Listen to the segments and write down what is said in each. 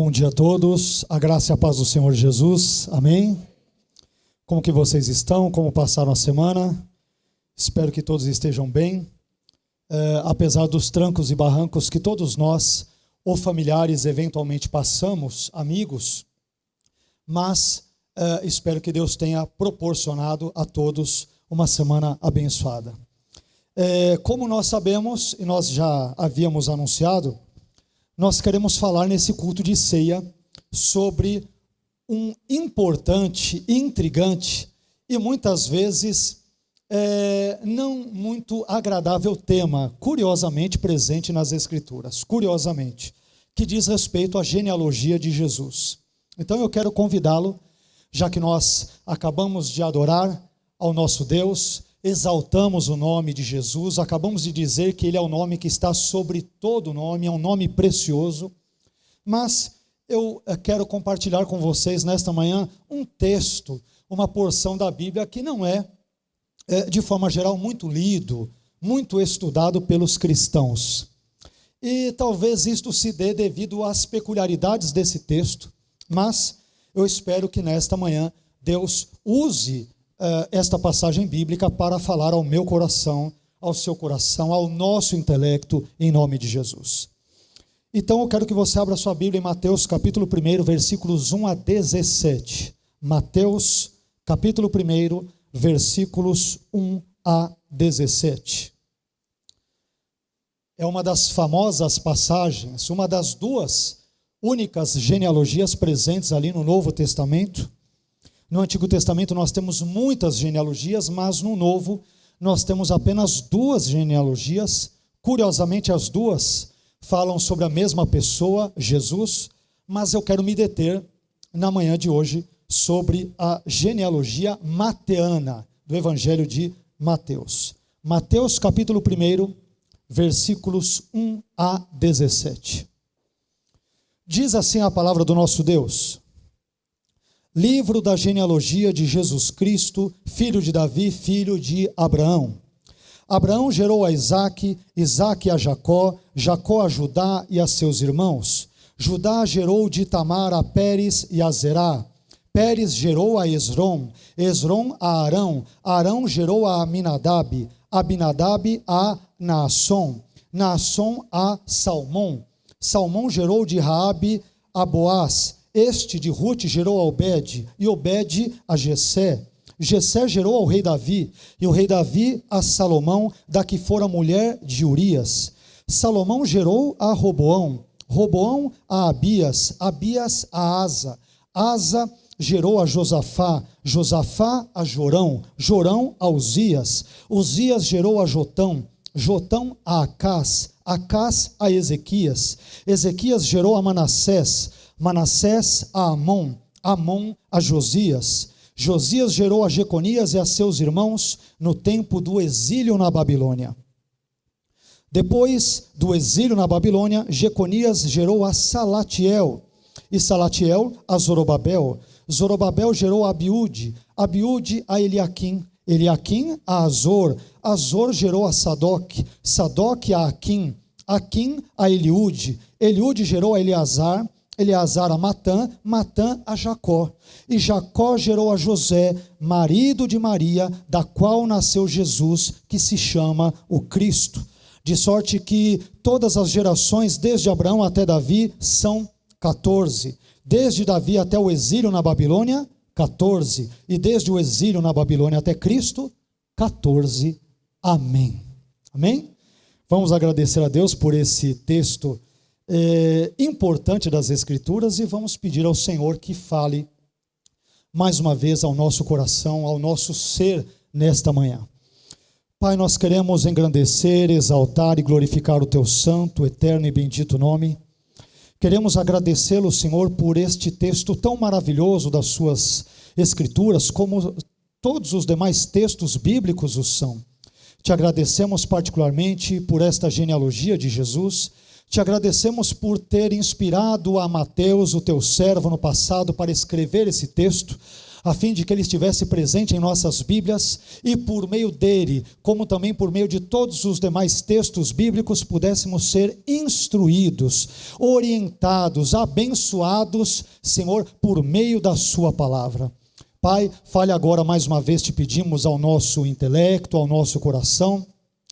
Bom dia a todos, a graça e a paz do Senhor Jesus, amém? Como que vocês estão? Como passaram a semana? Espero que todos estejam bem, apesar dos trancos e barrancos que todos nós, ou familiares, eventualmente passamos, amigos, mas espero que Deus tenha proporcionado a todos uma semana abençoada. Como nós sabemos, e nós já havíamos anunciado, nós queremos falar nesse culto de ceia sobre um importante, intrigante e muitas vezes não muito agradável tema, curiosamente presente nas Escrituras, curiosamente, que diz respeito à genealogia de Jesus. Então eu quero convidá-lo, já que nós acabamos de adorar ao nosso Deus, exaltamos o nome de Jesus, acabamos de dizer que Ele é o nome que está sobre todo nome, é um nome precioso, mas eu quero compartilhar com vocês nesta manhã um texto, uma porção da Bíblia que não é, de forma geral, muito lido, muito estudado pelos cristãos. E talvez isto se dê devido às peculiaridades desse texto, mas eu espero que nesta manhã Deus use esta passagem bíblica para falar ao meu coração, ao seu coração, ao nosso intelecto, em nome de Jesus. Então eu quero que você abra sua Bíblia em Mateus capítulo 1, versículos 1 a 17. Mateus capítulo 1, versículos 1 a 17. É uma das famosas passagens, uma das duas únicas genealogias presentes ali no Novo Testamento. No Antigo Testamento nós temos muitas genealogias, mas no Novo nós temos apenas duas genealogias. Curiosamente, as duas falam sobre a mesma pessoa, Jesus, mas eu quero me deter na manhã de hoje sobre a genealogia mateana do Evangelho de Mateus. Mateus capítulo 1, versículos 1 a 17. Diz assim a palavra do nosso Deus: Livro da genealogia de Jesus Cristo, filho de Davi, filho de Abraão. Abraão gerou a Isaque, Isaque a Jacó, Jacó a Judá e a seus irmãos. Judá gerou de Tamar a Pérez e a Zerá. Pérez gerou a Esrom, Esrom a Arão, Arão gerou a Aminadab, Abinadab a Naasson, Naasson a Salmão. Salmão gerou de Raabe a Boaz. Este de Rute gerou a Obed, e Obed a Jessé. Jessé gerou ao rei Davi, e o rei Davi a Salomão, da que fora mulher de Urias. Salomão gerou a Roboão, Roboão a Abias, Abias a Asa. Asa gerou a Josafá, Josafá a Jorão, Jorão a Uzias. Uzias gerou a Jotão, Jotão a Acás, Acás a Ezequias. Ezequias gerou a Manassés, Manassés a Amon, Amon a Josias. Josias gerou a Jeconias e a seus irmãos no tempo do exílio na Babilônia. Depois do exílio na Babilônia, Jeconias gerou a Salatiel, e Salatiel a Zorobabel. Zorobabel gerou a Abiúde, Abiúde a Eliaquim, Eliaquim a Azor, Azor gerou a Sadoc, Sadoc a Aquim, Aquim a Eliúde, Eliúde gerou a Eleazar, Eleazar a Matã, Matã a Jacó. E Jacó gerou a José, marido de Maria, da qual nasceu Jesus, que se chama o Cristo. De sorte que todas as gerações, desde Abraão até Davi, são 14. Desde Davi até o exílio na Babilônia, 14. E desde o exílio na Babilônia até Cristo, 14. Amém. Amém? Vamos agradecer a Deus por esse texto importante das Escrituras e vamos pedir ao Senhor que fale mais uma vez ao nosso coração, ao nosso ser nesta manhã. Pai, nós queremos engrandecer, exaltar e glorificar o Teu santo, eterno e bendito nome. Queremos agradecê-lo, Senhor, por este texto tão maravilhoso das Suas Escrituras, como todos os demais textos bíblicos o são. Te agradecemos particularmente por esta genealogia de Jesus. Te agradecemos por ter inspirado a Mateus, o teu servo, no passado, para escrever esse texto. a fim de que ele estivesse presente em nossas Bíblias e por meio dele, como também por meio de todos os demais textos bíblicos, pudéssemos ser instruídos, orientados, abençoados, Senhor, por meio da sua palavra. Pai, fale agora mais uma vez, te pedimos ao nosso intelecto, ao nosso coração,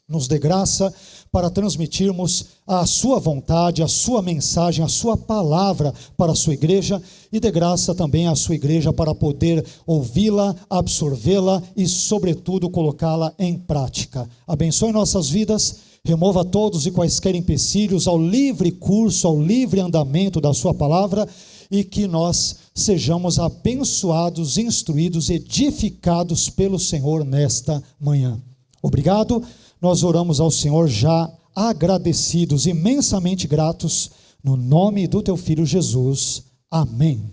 nos dê graça para transmitirmos a sua vontade, a sua mensagem, a sua palavra para a sua igreja, e dê graça também à sua igreja para poder ouvi-la, absorvê-la e, sobretudo, colocá-la em prática. Abençoe nossas vidas, remova todos e quaisquer empecilhos ao livre curso, ao livre andamento da sua palavra, e que nós sejamos abençoados, instruídos, edificados pelo Senhor nesta manhã. Obrigado. Nós oramos ao Senhor já agradecidos, imensamente gratos, no nome do teu Filho Jesus. Amém.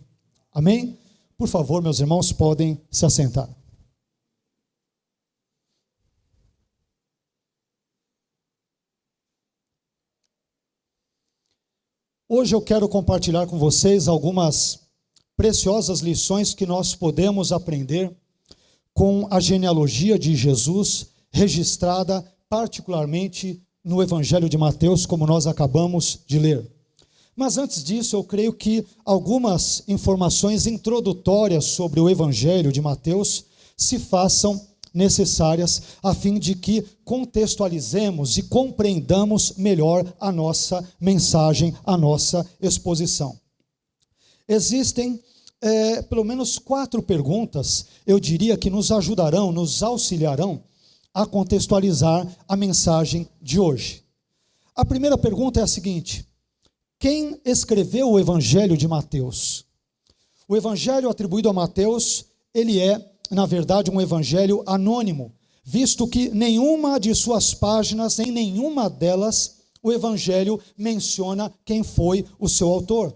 Amém? Por favor, meus irmãos, podem se assentar. Hoje eu quero compartilhar com vocês algumas preciosas lições que nós podemos aprender com a genealogia de Jesus, registrada particularmente no Evangelho de Mateus, como nós acabamos de ler. Mas antes disso, eu creio que algumas informações introdutórias sobre o Evangelho de Mateus se façam necessárias, a fim de que contextualizemos e compreendamos melhor a nossa mensagem, a nossa exposição. Existem pelo menos 4 perguntas, eu diria, que nos ajudarão, nos auxiliarão a contextualizar a mensagem de hoje. A primeira pergunta é a seguinte: quem escreveu o Evangelho de Mateus? O Evangelho atribuído a Mateus, ele é, na verdade, um evangelho anônimo, visto que nenhuma de suas páginas, em nenhuma delas, o Evangelho menciona quem foi o seu autor.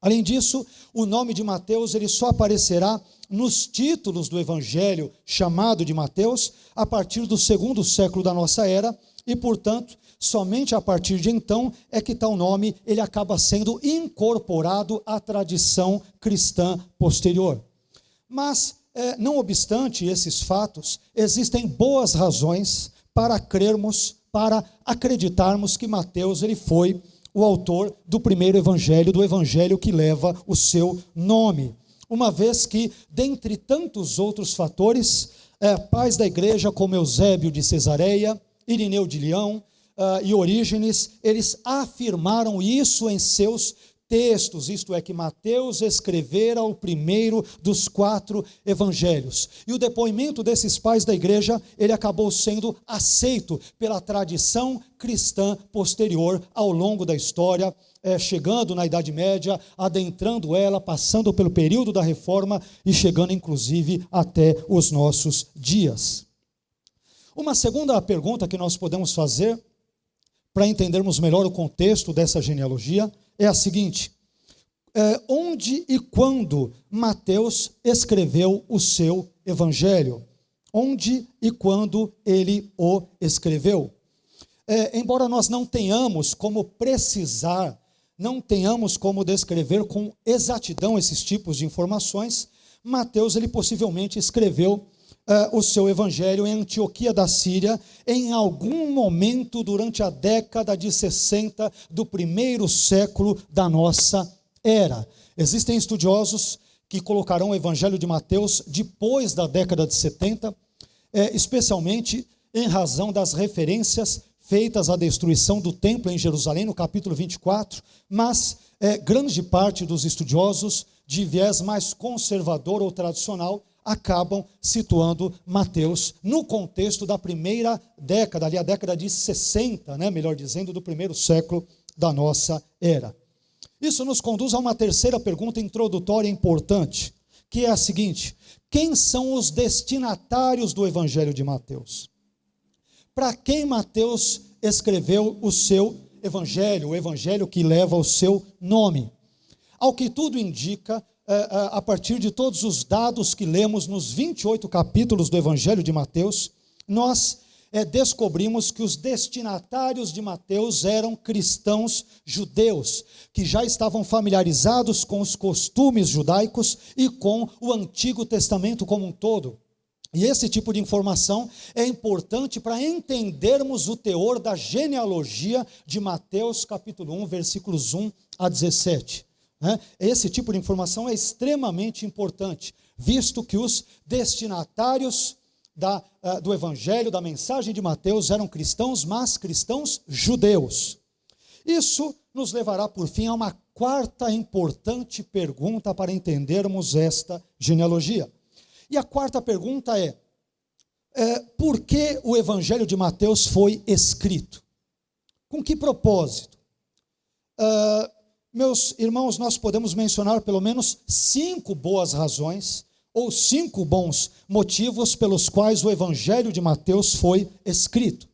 Além disso, o nome de Mateus ele só aparecerá nos títulos do Evangelho chamado de Mateus a partir do 2º século da nossa era e, portanto, somente a partir de então é que tal nome ele acaba sendo incorporado à tradição cristã posterior. Mas, não obstante esses fatos, existem boas razões para crermos, para acreditarmos que Mateus ele foi o autor do primeiro evangelho, do evangelho que leva o seu nome. Uma vez que, dentre tantos outros fatores, pais da igreja como Eusébio de Cesareia, Irineu de Leão e Orígenes, eles afirmaram isso em seus textos, isto é, que Mateus escrevera o primeiro dos 4 evangelhos. E o depoimento desses pais da igreja, ele acabou sendo aceito pela tradição cristã posterior ao longo da história, chegando na Idade Média, adentrando ela, passando pelo período da Reforma e chegando inclusive até os nossos dias. Uma segunda pergunta que nós podemos fazer, para entendermos melhor o contexto dessa genealogia, é a seguinte: onde e quando Mateus escreveu o seu evangelho? Onde e quando ele o escreveu? Embora nós não tenhamos como precisar, não tenhamos como descrever com exatidão esses tipos de informações, Mateus ele possivelmente escreveu o seu evangelho em Antioquia da Síria, em algum momento durante a década de 60 do primeiro século da nossa era. Existem estudiosos que colocarão o evangelho de Mateus depois da década de 70, especialmente em razão das referências feitas à destruição do templo em Jerusalém, no capítulo 24, mas grande parte dos estudiosos de viés mais conservador ou tradicional acabam situando Mateus no contexto da primeira década, ali a década de 60, melhor dizendo, do primeiro século da nossa era. Isso nos conduz a uma terceira pergunta introdutória importante, que é a seguinte: quem são os destinatários do Evangelho de Mateus? Para quem Mateus escreveu o seu Evangelho, o Evangelho que leva o seu nome? Ao que tudo indica, a partir de todos os dados que lemos nos 28 capítulos do Evangelho de Mateus, nós descobrimos que os destinatários de Mateus eram cristãos judeus, que já estavam familiarizados com os costumes judaicos e com o Antigo Testamento como um todo. E esse tipo de informação é importante para entendermos o teor da genealogia de Mateus capítulo 1, versículos 1 a 17. Esse tipo de informação é extremamente importante, visto que os destinatários do evangelho, da mensagem de Mateus, eram cristãos, mas cristãos judeus. Isso nos levará, por fim, a uma quarta importante pergunta para entendermos esta genealogia. E a quarta pergunta é por que o evangelho de Mateus foi escrito? Com que propósito? Meus irmãos, nós podemos mencionar pelo menos 5 boas razões, ou 5 bons motivos pelos quais o evangelho de Mateus foi escrito.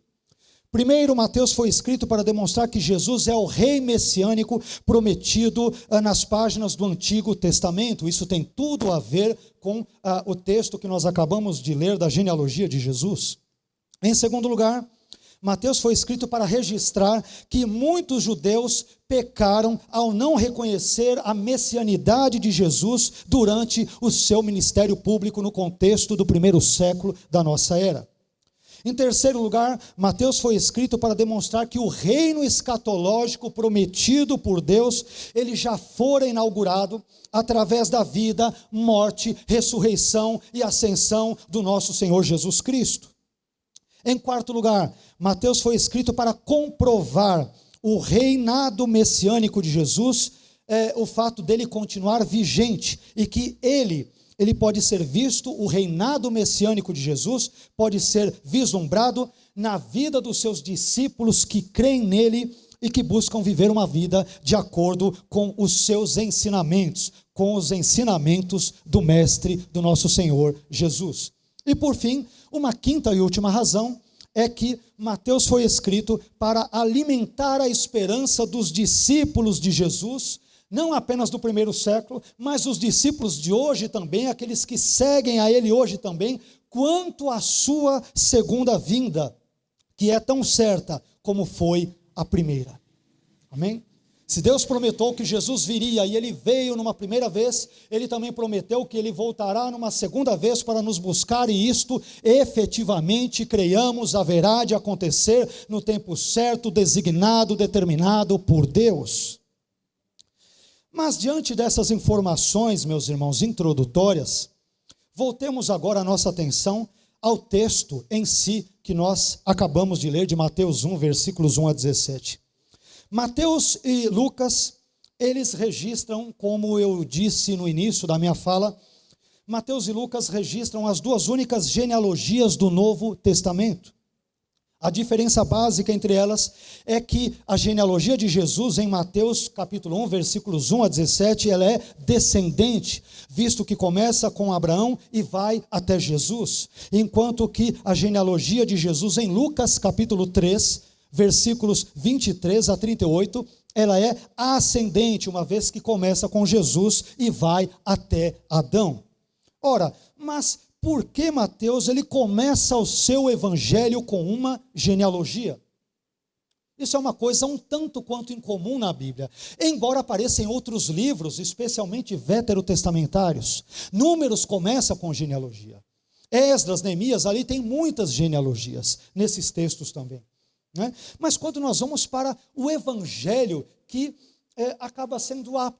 Primeiro, Mateus foi escrito para demonstrar que Jesus é o rei messiânico prometido nas páginas do Antigo Testamento. Isso tem tudo a ver com o texto que nós acabamos de ler da genealogia de Jesus. Em segundo lugar, Mateus foi escrito para registrar que muitos judeus pecaram ao não reconhecer a messianidade de Jesus durante o seu ministério público no contexto do primeiro século da nossa era. Em terceiro lugar, Mateus foi escrito para demonstrar que o reino escatológico prometido por Deus, ele já fora inaugurado através da vida, morte, ressurreição e ascensão do nosso Senhor Jesus Cristo. Em quarto lugar, Mateus foi escrito para comprovar o reinado messiânico de Jesus, o fato dele continuar vigente e que ele pode ser visto, o reinado messiânico de Jesus pode ser vislumbrado na vida dos seus discípulos que creem nele e que buscam viver uma vida de acordo com os seus ensinamentos, com os ensinamentos do Mestre, do nosso Senhor Jesus. E por fim, uma quinta e última razão é que Mateus foi escrito para alimentar a esperança dos discípulos de Jesus, não apenas do primeiro século, mas os discípulos de hoje também, aqueles que seguem a ele hoje também, quanto à sua segunda vinda, que é tão certa como foi a primeira. Amém? Se Deus prometeu que Jesus viria e ele veio numa primeira vez, ele também prometeu que ele voltará numa segunda vez para nos buscar, e isto efetivamente, creiamos, haverá de acontecer no tempo certo, designado, determinado por Deus. Mas diante dessas informações, meus irmãos, introdutórias, voltemos agora a nossa atenção ao texto em si que nós acabamos de ler de Mateus 1, versículos 1 a 17. Mateus e Lucas, eles registram, como eu disse no início da minha fala, Mateus e Lucas registram as duas únicas genealogias do Novo Testamento. A diferença básica entre elas é que a genealogia de Jesus em Mateus capítulo 1, versículos 1 a 17, ela é descendente, visto que começa com Abraão e vai até Jesus, enquanto que a genealogia de Jesus em Lucas capítulo 3, versículos 23 a 38, ela é ascendente, uma vez que começa com Jesus e vai até Adão. Ora, mas por que Mateus ele começa o seu evangelho com uma genealogia? Isso é uma coisa um tanto quanto incomum na Bíblia, embora apareça em outros livros, especialmente veterotestamentários. Números começa com genealogia. Esdras, Neemias, ali tem muitas genealogias, nesses textos também. Mas quando nós vamos para o evangelho, que acaba sendo a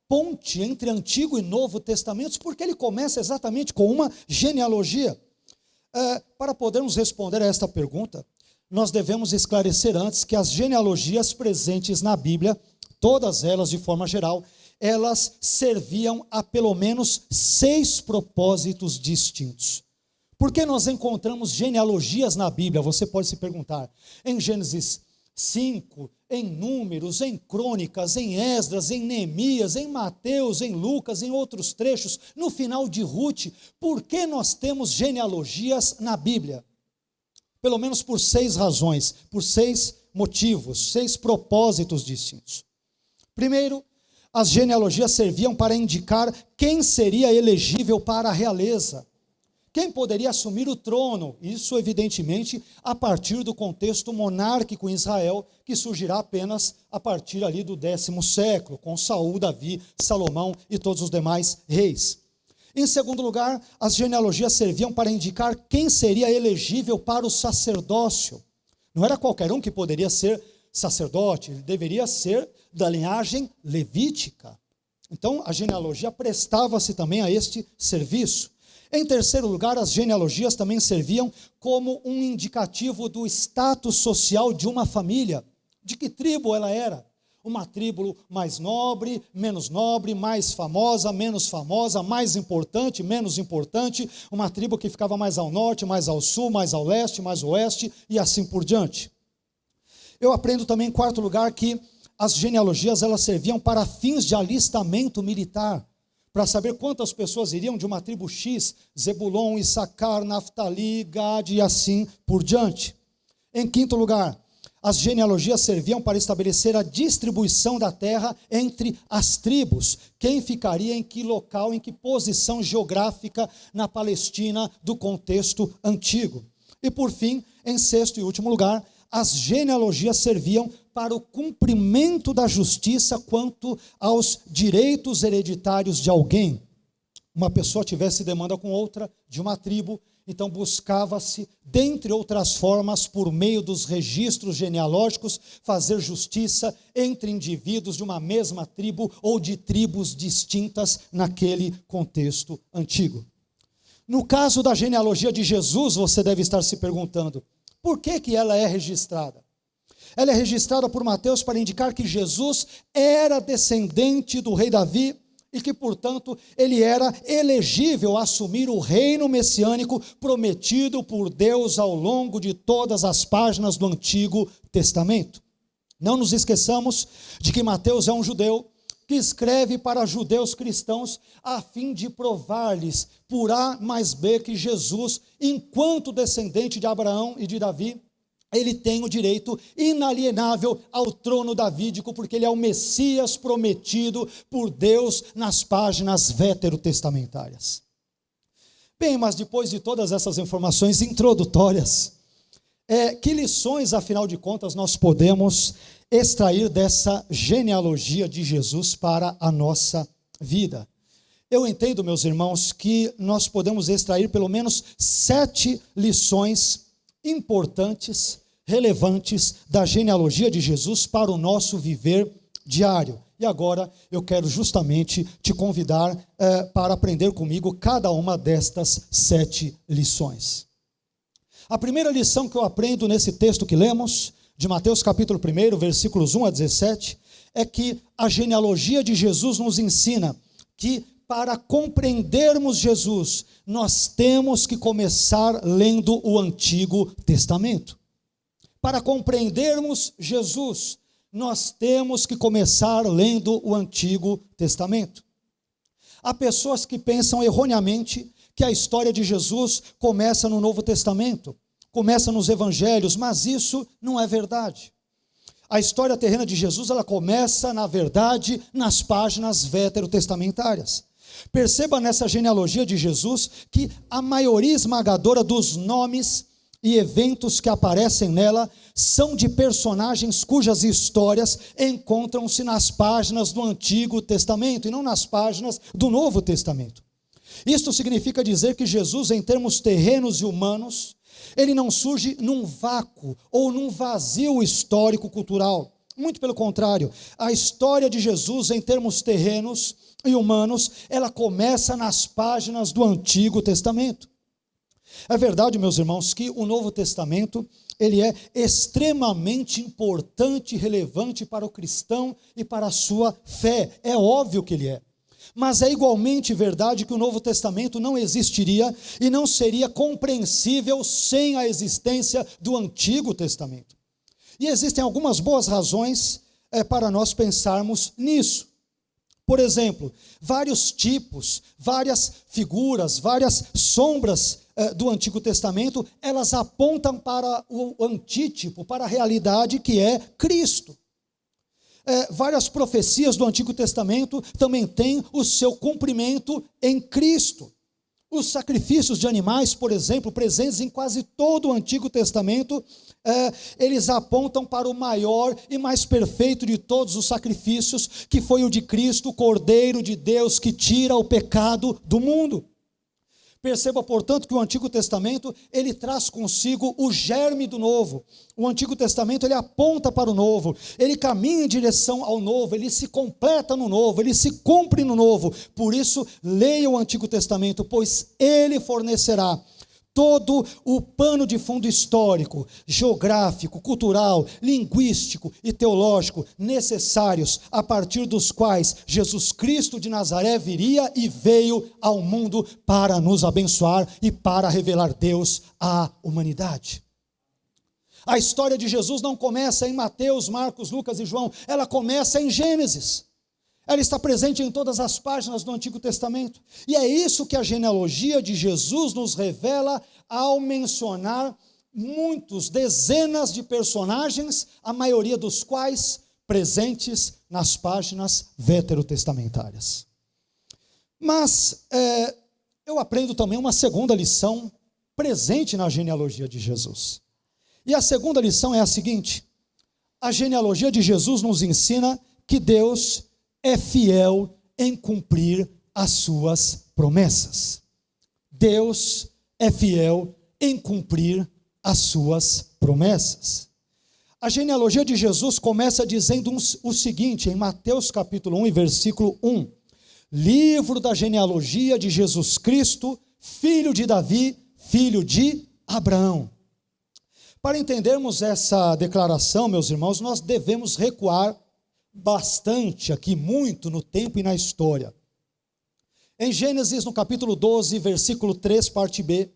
ponte entre Antigo e Novo Testamentos, porque ele começa exatamente com uma genealogia. Para podermos responder a esta pergunta, nós devemos esclarecer antes que as genealogias presentes na Bíblia, todas elas de forma geral, elas serviam a pelo menos 6 propósitos distintos. Por que nós encontramos genealogias na Bíblia? Você pode se perguntar. Em Gênesis 5, em Números, em Crônicas, em Esdras, em Neemias, em Mateus, em Lucas, em outros trechos, no final de Ruth, por que nós temos genealogias na Bíblia? Pelo menos por 6 razões, por 6 motivos, 6 propósitos distintos. Primeiro, as genealogias serviam para indicar quem seria elegível para a realeza. quem poderia assumir o trono. Isso, evidentemente, a partir do contexto monárquico em Israel, que surgirá apenas a partir ali do 10º século, com Saul, Davi, Salomão e todos os demais reis. Em segundo lugar, as genealogias serviam para indicar quem seria elegível para o sacerdócio. Não era qualquer um que poderia ser sacerdote, ele deveria ser da linhagem levítica. Então, a genealogia prestava-se também a este serviço. Em terceiro lugar, as genealogias também serviam como um indicativo do status social de uma família, de que tribo ela era. Uma tribo mais nobre, menos nobre, mais famosa, menos famosa, mais importante, menos importante, uma tribo que ficava mais ao norte, mais ao sul, mais ao leste, mais ao oeste e assim por diante. Eu aprendo também, em quarto lugar, que as genealogias elas serviam para fins de alistamento militar, para saber quantas pessoas iriam de uma tribo X, Zebulon, Issacar, Naftali, Gade e assim por diante. Em quinto lugar, as genealogias serviam para estabelecer a distribuição da terra entre as tribos, quem ficaria em que local, em que posição geográfica na Palestina do contexto antigo. E por fim, em sexto e último lugar, as genealogias serviam para o cumprimento da justiça quanto aos direitos hereditários de alguém. Uma pessoa tivesse demanda com outra, de uma tribo, então buscava-se, dentre outras formas, por meio dos registros genealógicos, fazer justiça entre indivíduos de uma mesma tribo ou de tribos distintas naquele contexto antigo. No caso da genealogia de Jesus, você deve estar se perguntando, por que ela é registrada? Ela é registrada por Mateus para indicar que Jesus era descendente do rei Davi e que, portanto, ele era elegível a assumir o reino messiânico prometido por Deus ao longo de todas as páginas do Antigo Testamento. Não nos esqueçamos de que Mateus é um judeu que escreve para judeus cristãos a fim de provar-lhes por A mais B que Jesus, enquanto descendente de Abraão e de Davi, ele tem o direito inalienável ao trono davídico, porque ele é o Messias prometido por Deus nas páginas veterotestamentárias. Bem, mas depois de todas essas informações introdutórias, que lições, afinal de contas, nós podemos extrair dessa genealogia de Jesus para a nossa vida? Eu entendo, meus irmãos, que nós podemos extrair pelo menos 7 lições importantes, relevantes da genealogia de Jesus para o nosso viver diário. E agora eu quero justamente te convidar para aprender comigo cada uma destas 7 lições. A primeira lição que eu aprendo nesse texto que lemos, de Mateus capítulo 1, versículos 1 a 17, é que a genealogia de Jesus nos ensina que para compreendermos Jesus, nós temos que começar lendo o Antigo Testamento. Para compreendermos Jesus, nós temos que começar lendo o Antigo Testamento. Há pessoas que pensam erroneamente que a história de Jesus começa no Novo Testamento, começa nos Evangelhos, mas isso não é verdade. A história terrena de Jesus, ela começa, na verdade, nas páginas veterotestamentárias. Perceba nessa genealogia de Jesus que a maioria esmagadora dos nomes e eventos que aparecem nela são de personagens cujas histórias encontram-se nas páginas do Antigo Testamento e não nas páginas do Novo Testamento. Isto significa dizer que Jesus, em termos terrenos e humanos, ele não surge num vácuo ou num vazio histórico-cultural. Muito pelo contrário, a história de Jesus, em termos terrenos e humanos, ela começa nas páginas do Antigo Testamento. É verdade, meus irmãos, que o Novo Testamento, ele é extremamente importante e relevante para o cristão e para a sua fé. É óbvio que ele é. Mas é igualmente verdade que o Novo Testamento não existiria e não seria compreensível sem a existência do Antigo Testamento. E existem algumas boas razões para nós pensarmos nisso. Por exemplo, vários tipos, várias figuras, várias sombras do Antigo Testamento, elas apontam para o antítipo, para a realidade que é Cristo. Várias profecias do Antigo Testamento também têm o seu cumprimento em Cristo. Os sacrifícios de animais, por exemplo, presentes em quase todo o Antigo Testamento, eles apontam para o maior e mais perfeito de todos os sacrifícios, que foi o de Cristo, o Cordeiro de Deus, que tira o pecado do mundo. Perceba, portanto, que o Antigo Testamento, ele traz consigo o germe do novo. O Antigo Testamento, ele aponta para o novo, ele caminha em direção ao novo, ele se completa no novo, ele se cumpre no novo. Por isso, leia o Antigo Testamento, pois ele fornecerá todo o pano de fundo histórico, geográfico, cultural, linguístico e teológico necessários, a partir dos quais Jesus Cristo de Nazaré viria e veio ao mundo para nos abençoar e para revelar Deus à humanidade. A história de Jesus não começa em Mateus, Marcos, Lucas e João, ela começa em Gênesis. Ela está presente em todas as páginas do Antigo Testamento. E é isso que a genealogia de Jesus nos revela ao mencionar dezenas de personagens, a maioria dos quais presentes nas páginas veterotestamentárias. Mas eu aprendo também uma segunda lição presente na genealogia de Jesus. E a segunda lição é a seguinte: a genealogia de Jesus nos ensina que Deus é fiel em cumprir as suas promessas. Deus é fiel em cumprir as suas promessas. A genealogia de Jesus começa dizendo o seguinte, em Mateus capítulo 1 e versículo 1. Livro da genealogia de Jesus Cristo, filho de Davi, filho de Abraão. Para entendermos essa declaração, meus irmãos, nós devemos recuar bastante aqui, muito no tempo e na história. Em Gênesis, no capítulo 12, versículo 3, parte B,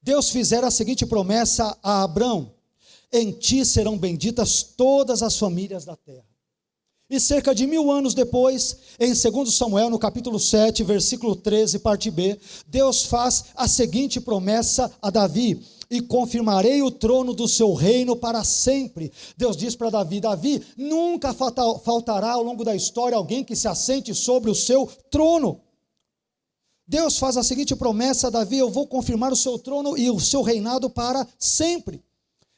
Deus fizera a seguinte promessa a Abrão: em ti serão benditas todas as famílias da terra. E cerca de 1000 anos depois, em 2 Samuel, no capítulo 7, versículo 13, parte B, Deus faz a seguinte promessa a Davi: e confirmarei o trono do seu reino para sempre. Deus diz para Davi: Davi, nunca faltará ao longo da história alguém que se assente sobre o seu trono. Deus faz a seguinte promessa a Davi: eu vou confirmar o seu trono e o seu reinado para sempre.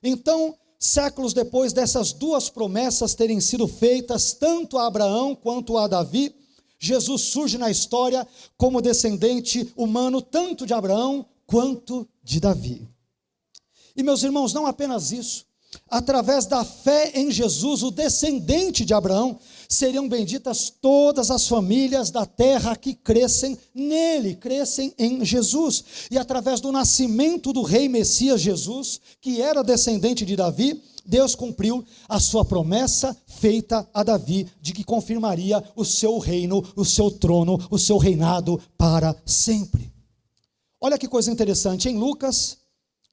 Então, séculos depois dessas duas promessas terem sido feitas, tanto a Abraão quanto a Davi, Jesus surge na história como descendente humano, tanto de Abraão quanto de Davi. E, meus irmãos, não apenas isso, através da fé em Jesus, o descendente de Abraão, seriam benditas todas as famílias da terra que crescem nele, crescem em Jesus. E através do nascimento do rei Messias Jesus, que era descendente de Davi, Deus cumpriu a sua promessa feita a Davi, de que confirmaria o seu reino, o seu trono, o seu reinado para sempre. Olha que coisa interessante, em Lucas,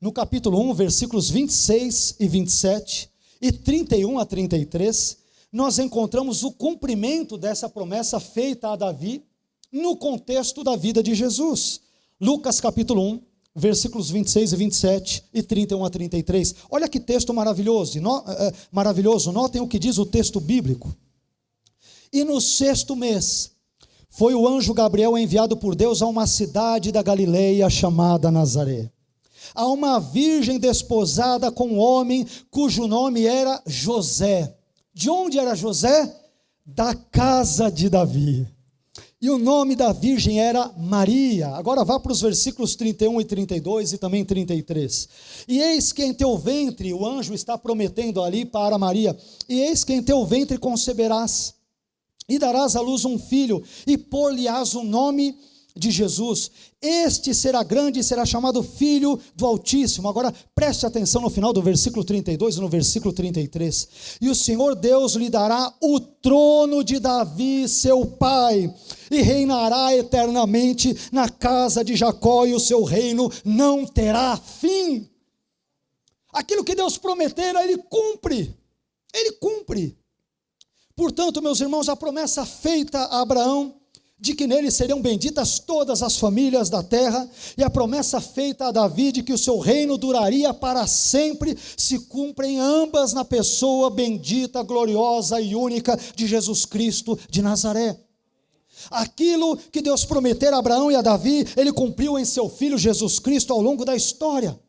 no capítulo 1, versículos 26 e 27, e 31 a 33, nós encontramos o cumprimento dessa promessa feita a Davi, no contexto da vida de Jesus. Lucas capítulo 1, versículos 26 e 27, e 31 a 33. Olha que texto maravilhoso, notem o que diz o texto bíblico. E no 6º mês, foi o anjo Gabriel enviado por Deus a uma cidade da Galileia chamada Nazaré, a uma virgem desposada com um homem cujo nome era José. De onde era José? Da casa de Davi. E o nome da virgem era Maria. Agora vá para os versículos 31 e 32 e também 33. E eis que em teu ventre, o anjo está prometendo ali para Maria, e eis que em teu ventre conceberás, e darás à luz um filho, e pôr-lhe-ás o nome de Jesus. Este será grande e será chamado Filho do Altíssimo. Agora preste atenção no final do versículo 32 e no versículo 33. E o Senhor Deus lhe dará o trono de Davi, seu pai, e reinará eternamente na casa de Jacó, e o seu reino não terá fim. Aquilo que Deus prometera, Ele cumpre. Ele cumpre. Portanto, meus irmãos, a promessa feita a Abraão, de que nele seriam benditas todas as famílias da terra, e a promessa feita a Davi de que o seu reino duraria para sempre, se cumprem ambas na pessoa bendita, gloriosa e única de Jesus Cristo de Nazaré. Aquilo que Deus prometera a Abraão e a Davi, ele cumpriu em seu Filho Jesus Cristo ao longo da história.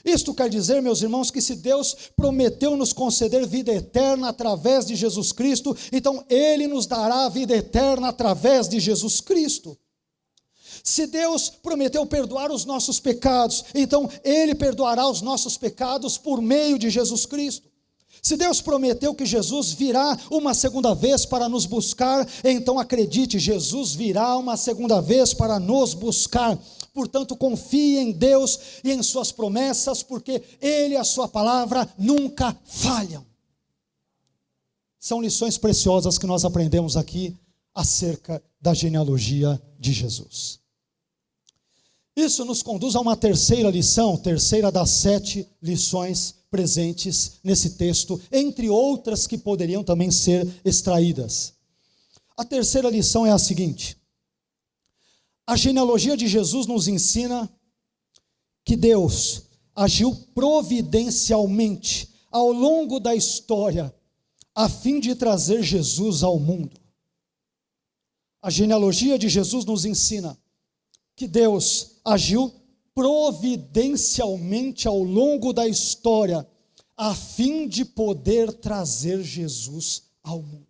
Isto quer dizer, meus irmãos, que se Deus prometeu nos conceder vida eterna através de Jesus Cristo, então Ele nos dará a vida eterna através de Jesus Cristo. Se Deus prometeu perdoar os nossos pecados, então Ele perdoará os nossos pecados por meio de Jesus Cristo. Se Deus prometeu que Jesus virá uma segunda vez para nos buscar, então acredite, Jesus virá uma segunda vez para nos buscar. Portanto, confie em Deus e em suas promessas, porque Ele e a sua palavra nunca falham. São lições preciosas que nós aprendemos aqui acerca da genealogia de Jesus. Isso nos conduz a uma terceira lição, terceira das 7 lições presentes nesse texto, entre outras que poderiam também ser extraídas. A terceira lição é a seguinte: a genealogia de Jesus nos ensina que Deus agiu providencialmente ao longo da história a fim de trazer Jesus ao mundo. A genealogia de Jesus nos ensina que Deus agiu providencialmente ao longo da história, a fim de poder trazer Jesus ao mundo.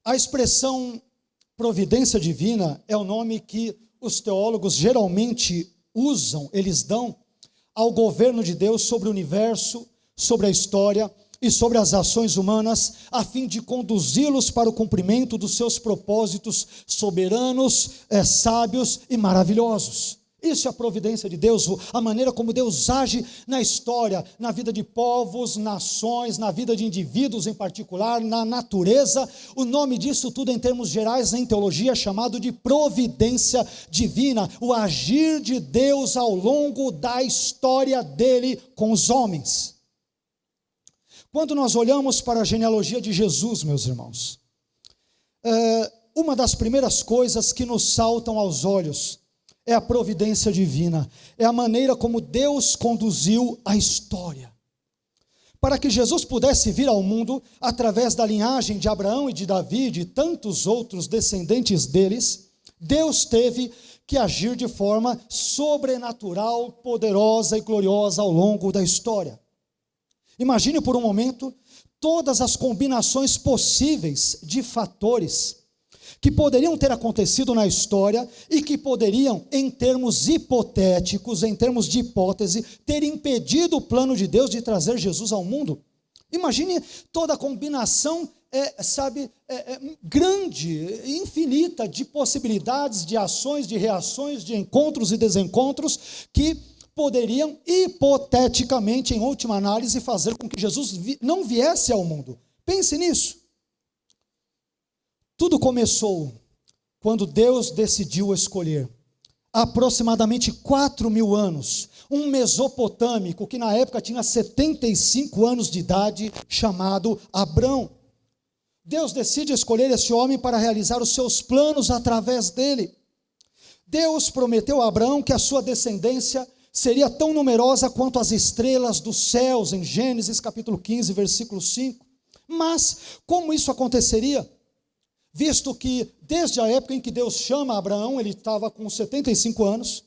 A expressão providência divina é o nome que os teólogos geralmente usam, eles dão ao governo de Deus sobre o universo, sobre a história e sobre as ações humanas, a fim de conduzi-los para o cumprimento dos seus propósitos soberanos, sábios e maravilhosos. Isso é a providência de Deus, a maneira como Deus age na história, na vida de povos, nações, na vida de indivíduos em particular, na natureza. O nome disso tudo em termos gerais em teologia é chamado de providência divina, o agir de Deus ao longo da história dele com os homens. Quando nós olhamos para a genealogia de Jesus, meus irmãos, uma das primeiras coisas que nos saltam aos olhos é a providência divina, é a maneira como Deus conduziu a história. Para que Jesus pudesse vir ao mundo, através da linhagem de Abraão e de Davi e de tantos outros descendentes deles, Deus teve que agir de forma sobrenatural, poderosa e gloriosa ao longo da história. Imagine por um momento todas as combinações possíveis de fatores que poderiam ter acontecido na história e que poderiam, em termos hipotéticos, em termos de hipótese, ter impedido o plano de Deus de trazer Jesus ao mundo. Imagine toda a combinação, grande, infinita de possibilidades, de ações, de reações, de encontros e desencontros que poderiam, hipoteticamente, em última análise, fazer com que Jesus não viesse ao mundo. Pense nisso. Tudo começou quando Deus decidiu escolher, aproximadamente 4.000 anos, um mesopotâmico que na época tinha 75 anos de idade, chamado Abrão. Deus decide escolher esse homem para realizar os seus planos através dele. Deus prometeu a Abrão que a sua descendência seria tão numerosa quanto as estrelas dos céus, em Gênesis capítulo 15, versículo 5. Mas como isso aconteceria? Visto que desde a época em que Deus chama Abraão, ele estava com 75 anos,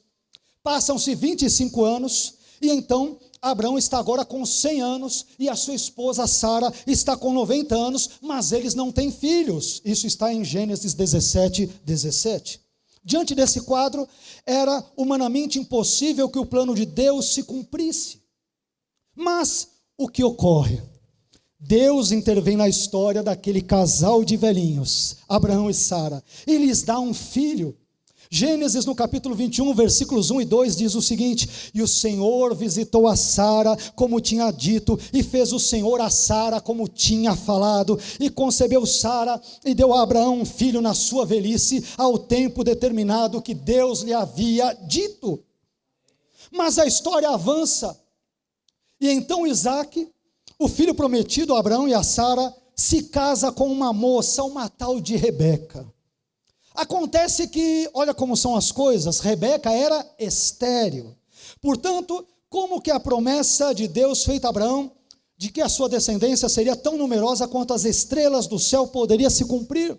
passam-se 25 anos, e então Abraão está agora com 100 anos, e a sua esposa Sara está com 90 anos, mas eles não têm filhos. Isso está em Gênesis 17, 17. Diante desse quadro, era humanamente impossível que o plano de Deus se cumprisse. Mas o que ocorre? Deus intervém na história daquele casal de velhinhos, Abraão e Sara, e lhes dá um filho. Gênesis no capítulo 21, versículos 1 e 2 diz o seguinte: e o Senhor visitou a Sara como tinha dito, e fez o Senhor a Sara como tinha falado, e concebeu Sara, e deu a Abraão um filho na sua velhice, ao tempo determinado que Deus lhe havia dito. Mas a história avança, e então Isaque, o filho prometido a Abraão e a Sara, se casa com uma moça, uma tal de Rebeca. Acontece que, olha como são as coisas, Rebeca era estéril. Portanto, como que a promessa de Deus feita a Abraão, de que a sua descendência seria tão numerosa quanto as estrelas do céu, poderia se cumprir?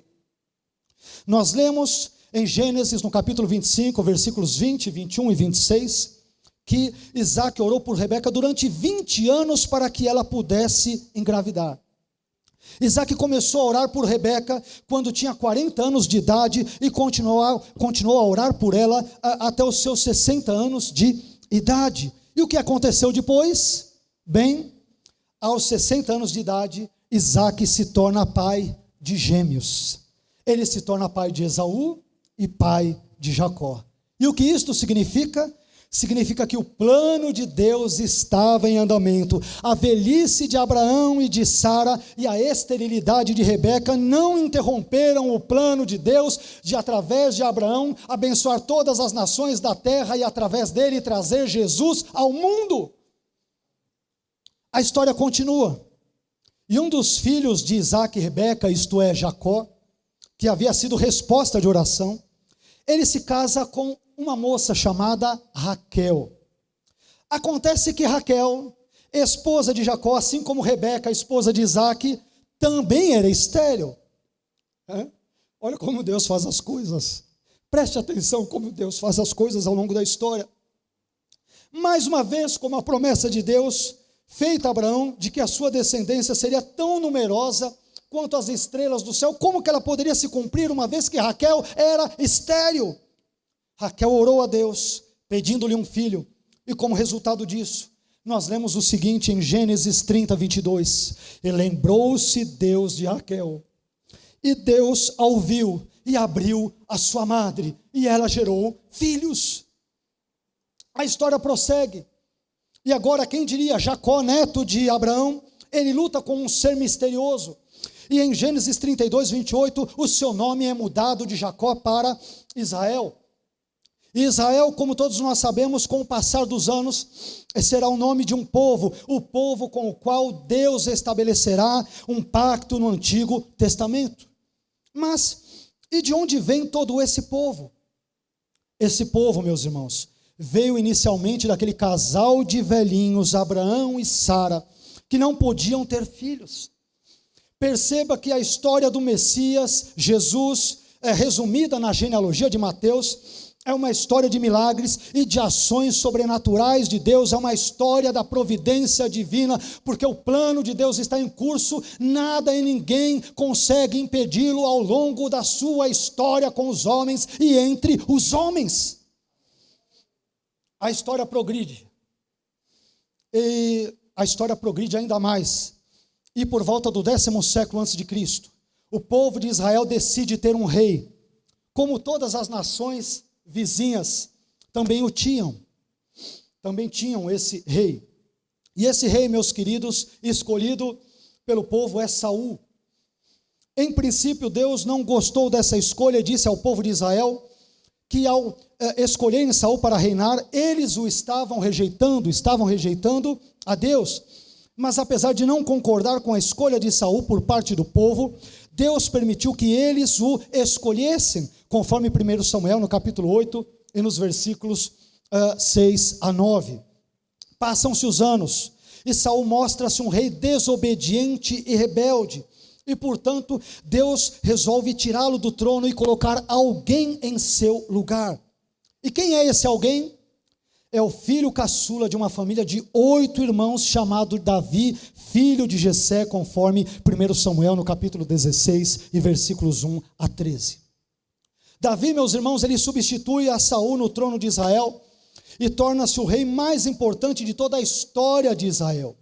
Nós lemos em Gênesis, no capítulo 25, versículos 20, 21 e 26, que Isaac orou por Rebeca durante 20 anos para que ela pudesse engravidar. Isaac começou a orar por Rebeca quando tinha 40 anos de idade e continuou a orar por ela até os seus 60 anos de idade. E o que aconteceu depois? Bem, aos 60 anos de idade, Isaac se torna pai de gêmeos. Ele se torna pai de Esaú e pai de Jacó. E o que isto significa? Significa que o plano de Deus estava em andamento. A velhice de Abraão e de Sara e a esterilidade de Rebeca não interromperam o plano de Deus de, através de Abraão, abençoar todas as nações da terra e, através dele, trazer Jesus ao mundo. A história continua. E um dos filhos de Isaac e Rebeca, isto é, Jacó, que havia sido resposta de oração, ele se casa com uma moça chamada Raquel. Acontece que Raquel, esposa de Jacó, assim como Rebeca, esposa de Isaac, também era estéril. Olha como Deus faz as coisas. Preste atenção como Deus faz as coisas ao longo da história. Mais uma vez, como a promessa de Deus feita a Abraão, de que a sua descendência seria tão numerosa quanto as estrelas do céu, como que ela poderia se cumprir uma vez que Raquel era estéril? Raquel orou a Deus, pedindo-lhe um filho, e como resultado disso, nós lemos o seguinte em Gênesis 30, 22, e lembrou-se Deus de Raquel, e Deus a ouviu, e abriu a sua madre, e ela gerou filhos. A história prossegue, e agora quem diria, Jacó, neto de Abraão, ele luta com um ser misterioso, e em Gênesis 32, 28, o seu nome é mudado de Jacó para Israel. E Israel, como todos nós sabemos, com o passar dos anos, será o nome de um povo, o povo com o qual Deus estabelecerá um pacto no Antigo Testamento. Mas, e de onde vem todo esse povo? Esse povo, meus irmãos, veio inicialmente daquele casal de velhinhos, Abraão e Sara, que não podiam ter filhos. Perceba que a história do Messias, Jesus, resumida na genealogia de Mateus, é uma história de milagres e de ações sobrenaturais de Deus, é uma história da providência divina, porque o plano de Deus está em curso, nada e ninguém consegue impedi-lo ao longo da sua história com os homens e entre os homens. A história progride, e a história progride ainda mais, e por volta do 10º século a.C., o povo de Israel decide ter um rei, como todas as nações vizinhas também tinham esse rei. E esse rei, meus queridos, escolhido pelo povo é Saul. Em princípio, Deus não gostou dessa escolha e disse ao povo de Israel que ao escolherem Saul para reinar, eles o estavam rejeitando a Deus. Mas apesar de não concordar com a escolha de Saul por parte do povo, Deus permitiu que eles o escolhessem, conforme 1 Samuel, no capítulo 8, e nos versículos 6 a 9. Passam-se os anos, e Saul mostra-se um rei desobediente e rebelde, e portanto, Deus resolve tirá-lo do trono e colocar alguém em seu lugar. E quem é esse alguém? É o filho caçula de uma família de 8 irmãos, chamado Davi, filho de Jessé, conforme 1 Samuel, no capítulo 16, e versículos 1 a 13. Davi, meus irmãos, ele substitui a Saul no trono de Israel e torna-se o rei mais importante de toda a história de Israel.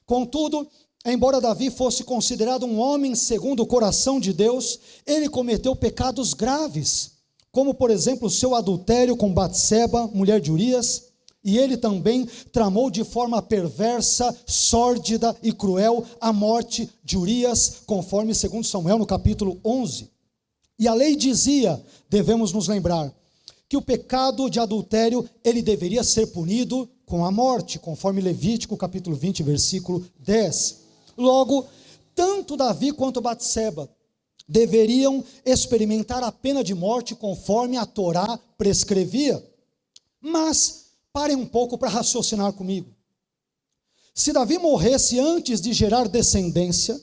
Contudo, embora Davi fosse considerado um homem segundo o coração de Deus, ele cometeu pecados graves, como por exemplo o seu adultério com Batseba, mulher de Urias, e ele também tramou de forma perversa, sórdida e cruel a morte de Urias, conforme 2 Samuel no capítulo 11. E a lei dizia, devemos nos lembrar, que o pecado de adultério, ele deveria ser punido com a morte, conforme Levítico capítulo 20, versículo 10. Logo, tanto Davi quanto Batseba deveriam experimentar a pena de morte conforme a Torá prescrevia. Mas parem um pouco para raciocinar comigo. Se Davi morresse antes de gerar descendência,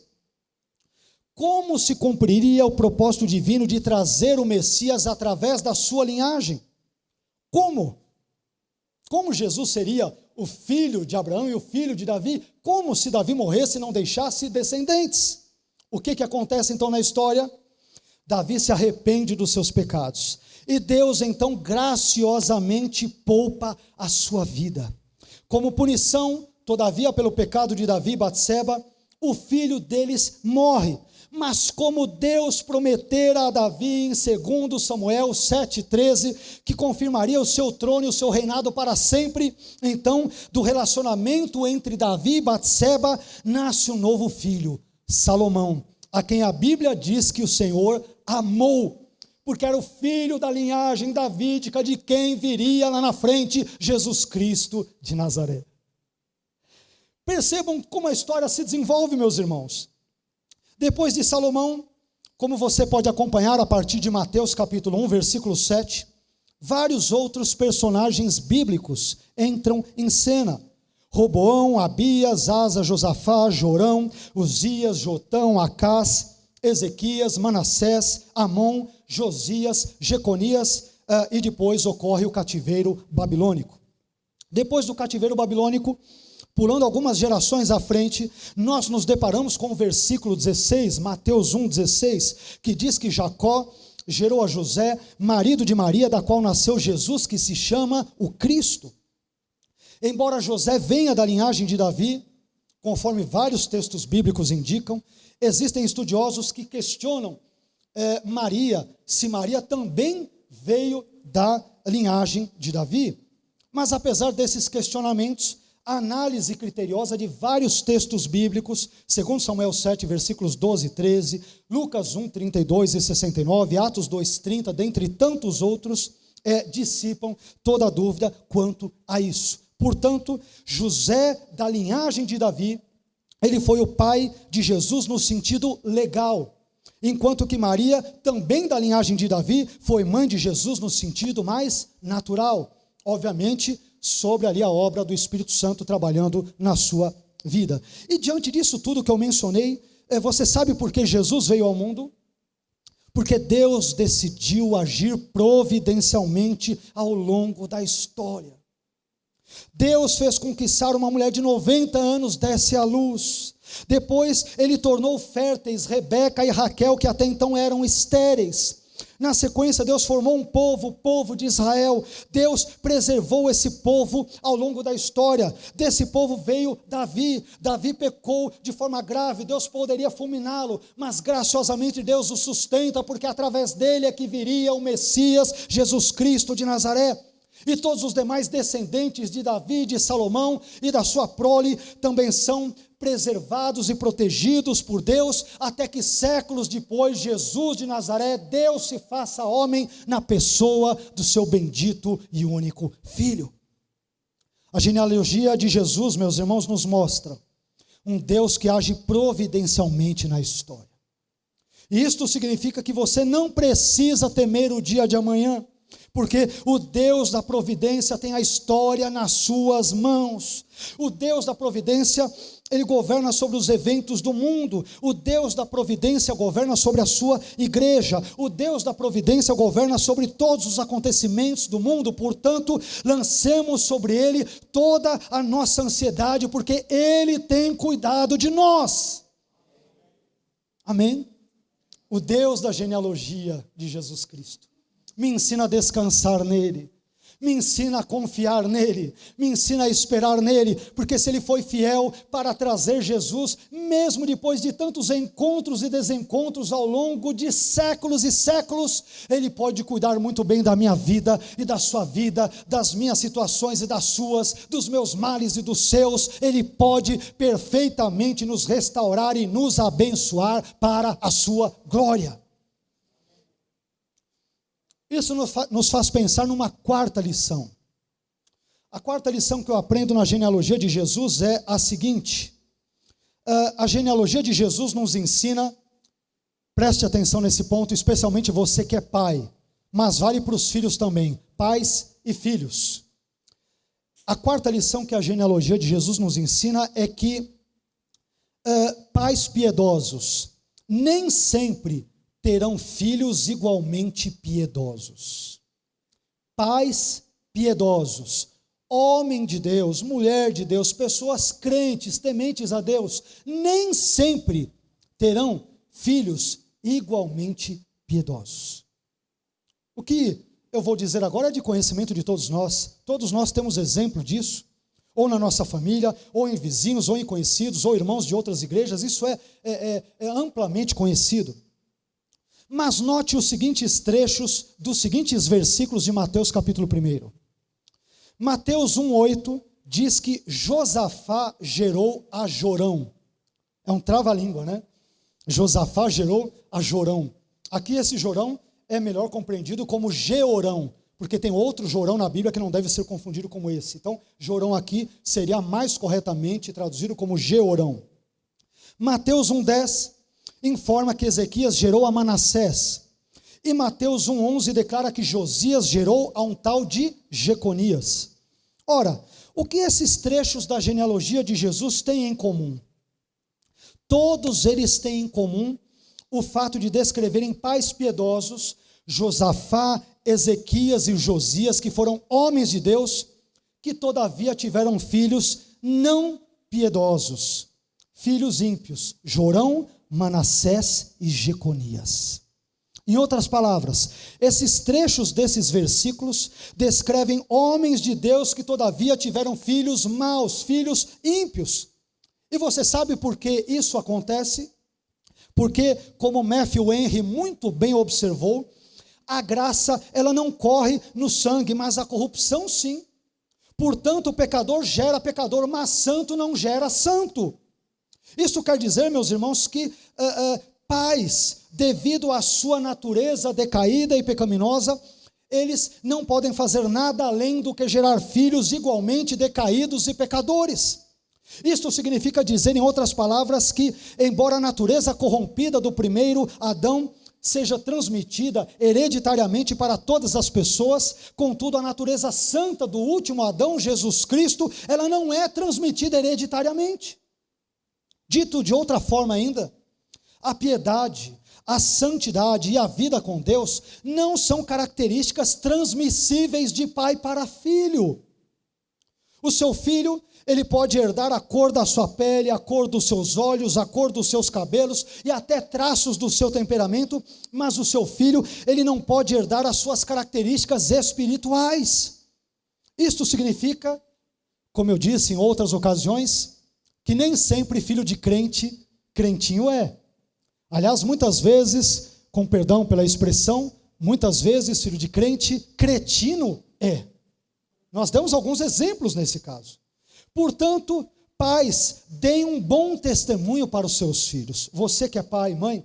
como se cumpriria o propósito divino de trazer o Messias através da sua linhagem? Como? Como Jesus seria o filho de Abraão e o filho de Davi? Como se Davi morresse e não deixasse descendentes? O que acontece então na história? Davi se arrepende dos seus pecados. E Deus então graciosamente poupa a sua vida. Como punição, todavia, pelo pecado de Davi e Batseba, o filho deles morre. Mas como Deus prometera a Davi em 2 Samuel 7,13, que confirmaria o seu trono e o seu reinado para sempre, então, do relacionamento entre Davi e Batseba, nasce um novo filho, Salomão, a quem a Bíblia diz que o Senhor amou, porque era o filho da linhagem davídica, de quem viria lá na frente Jesus Cristo de Nazaré. Percebam como a história se desenvolve, meus irmãos. Depois de Salomão, como você pode acompanhar a partir de Mateus capítulo 1, versículo 7, vários outros personagens bíblicos entram em cena. Roboão, Abias, Asa, Josafá, Jorão, Uzias, Jotão, Acás, Ezequias, Manassés, Amon, Josias, Jeconias, e depois ocorre o cativeiro babilônico. Depois do cativeiro babilônico, pulando algumas gerações à frente, nós nos deparamos com o versículo 16, Mateus 1,16, que diz que Jacó gerou a José, marido de Maria, da qual nasceu Jesus, que se chama o Cristo. Embora José venha da linhagem de Davi, conforme vários textos bíblicos indicam, existem estudiosos que questionam Maria, se Maria também veio da linhagem de Davi. Mas apesar desses questionamentos, a análise criteriosa de vários textos bíblicos, 2 Samuel 7, versículos 12 e 13, Lucas 1, 32 e 69, Atos 2, 30, dentre tantos outros, dissipam toda a dúvida quanto a isso. Portanto, José, da linhagem de Davi, ele foi o pai de Jesus no sentido legal, enquanto que Maria, também da linhagem de Davi, foi mãe de Jesus no sentido mais natural, obviamente, sobre ali a obra do Espírito Santo trabalhando na sua vida. E diante disso tudo que eu mencionei, você sabe por que Jesus veio ao mundo? Porque Deus decidiu agir providencialmente ao longo da história. Deus fez com que Sara, uma mulher de 90 anos, desse à luz. Depois ele tornou férteis Rebeca e Raquel, que até então eram estéreis. Na sequência, Deus formou um povo, o povo de Israel. Deus preservou esse povo ao longo da história. Desse povo veio Davi. Davi pecou de forma grave, Deus poderia fulminá-lo, mas graciosamente Deus o sustenta, porque através dele é que viria o Messias, Jesus Cristo de Nazaré. E todos os demais descendentes de Davi, de Salomão e da sua prole também são preservados e protegidos por Deus, até que séculos depois, Jesus de Nazaré, Deus se faça homem na pessoa do seu bendito e único Filho. A genealogia de Jesus, meus irmãos, nos mostra um Deus que age providencialmente na história. E isto significa que você não precisa temer o dia de amanhã, porque o Deus da providência tem a história nas suas mãos. O Deus da providência, ele governa sobre os eventos do mundo. O Deus da providência governa sobre a sua igreja. O Deus da providência governa sobre todos os acontecimentos do mundo. Portanto, lancemos sobre ele toda a nossa ansiedade, porque ele tem cuidado de nós. Amém? O Deus da genealogia de Jesus Cristo me ensina a descansar nele, me ensina a confiar nele, me ensina a esperar nele, porque se ele foi fiel para trazer Jesus, mesmo depois de tantos encontros e desencontros ao longo de séculos e séculos, ele pode cuidar muito bem da minha vida e da sua vida, das minhas situações e das suas, dos meus males e dos seus. Ele pode perfeitamente nos restaurar e nos abençoar para a sua glória. Isso nos faz pensar numa quarta lição. A quarta lição que eu aprendo na genealogia de Jesus é a seguinte: a genealogia de Jesus nos ensina, preste atenção nesse ponto, especialmente você que é pai, mas vale para os filhos também, pais e filhos. A quarta lição que a genealogia de Jesus nos ensina é que pais piedosos nem sempre terão filhos igualmente piedosos. Pais piedosos, homem de Deus, mulher de Deus, pessoas crentes, tementes a Deus, nem sempre terão filhos igualmente piedosos. O que eu vou dizer agora é de conhecimento de todos nós temos exemplo disso, ou na nossa família, ou em vizinhos, ou em conhecidos, ou irmãos de outras igrejas, isso é amplamente conhecido. Mas note os seguintes trechos dos seguintes versículos de Mateus capítulo 1. Mateus 1,8 diz que Josafá gerou a Jorão. É um trava-língua, né? Josafá gerou a Jorão. Aqui esse Jorão é melhor compreendido como Georão, porque tem outro Jorão na Bíblia que não deve ser confundido como esse. Então, Jorão aqui seria mais corretamente traduzido como Georão. Mateus 1,10 informa que Ezequias gerou a Manassés. E Mateus 1,11 declara que Josias gerou a um tal de Jeconias. Ora, o que esses trechos da genealogia de Jesus têm em comum? Todos eles têm em comum o fato de descreverem pais piedosos, Josafá, Ezequias e Josias, que foram homens de Deus, que todavia tiveram filhos não piedosos, filhos ímpios, Jorão, Manassés e Jeconias. Em outras palavras, esses trechos desses versículos descrevem homens de Deus que todavia tiveram filhos maus, filhos ímpios. E você sabe por que isso acontece? Porque, como Matthew Henry muito bem observou, a graça ela não corre no sangue, mas a corrupção sim. Portanto, o pecador gera pecador, mas santo não gera santo. Isso quer dizer, meus irmãos, que pais, devido à sua natureza decaída e pecaminosa, eles não podem fazer nada além do que gerar filhos igualmente decaídos e pecadores. Isto significa dizer, em outras palavras, que embora a natureza corrompida do primeiro Adão seja transmitida hereditariamente para todas as pessoas, contudo a natureza santa do último Adão, Jesus Cristo, ela não é transmitida hereditariamente. Dito de outra forma ainda, a piedade, a santidade e a vida com Deus não são características transmissíveis de pai para filho. O seu filho, ele pode herdar a cor da sua pele, a cor dos seus olhos, a cor dos seus cabelos e até traços do seu temperamento, mas o seu filho, ele não pode herdar as suas características espirituais. Isto significa, como eu disse em outras ocasiões, que nem sempre filho de crente, crentinho é. Aliás, muitas vezes, com perdão pela expressão, muitas vezes filho de crente, cretino é. Nós demos alguns exemplos nesse caso. Portanto, pais, deem um bom testemunho para os seus filhos. Você que é pai e mãe,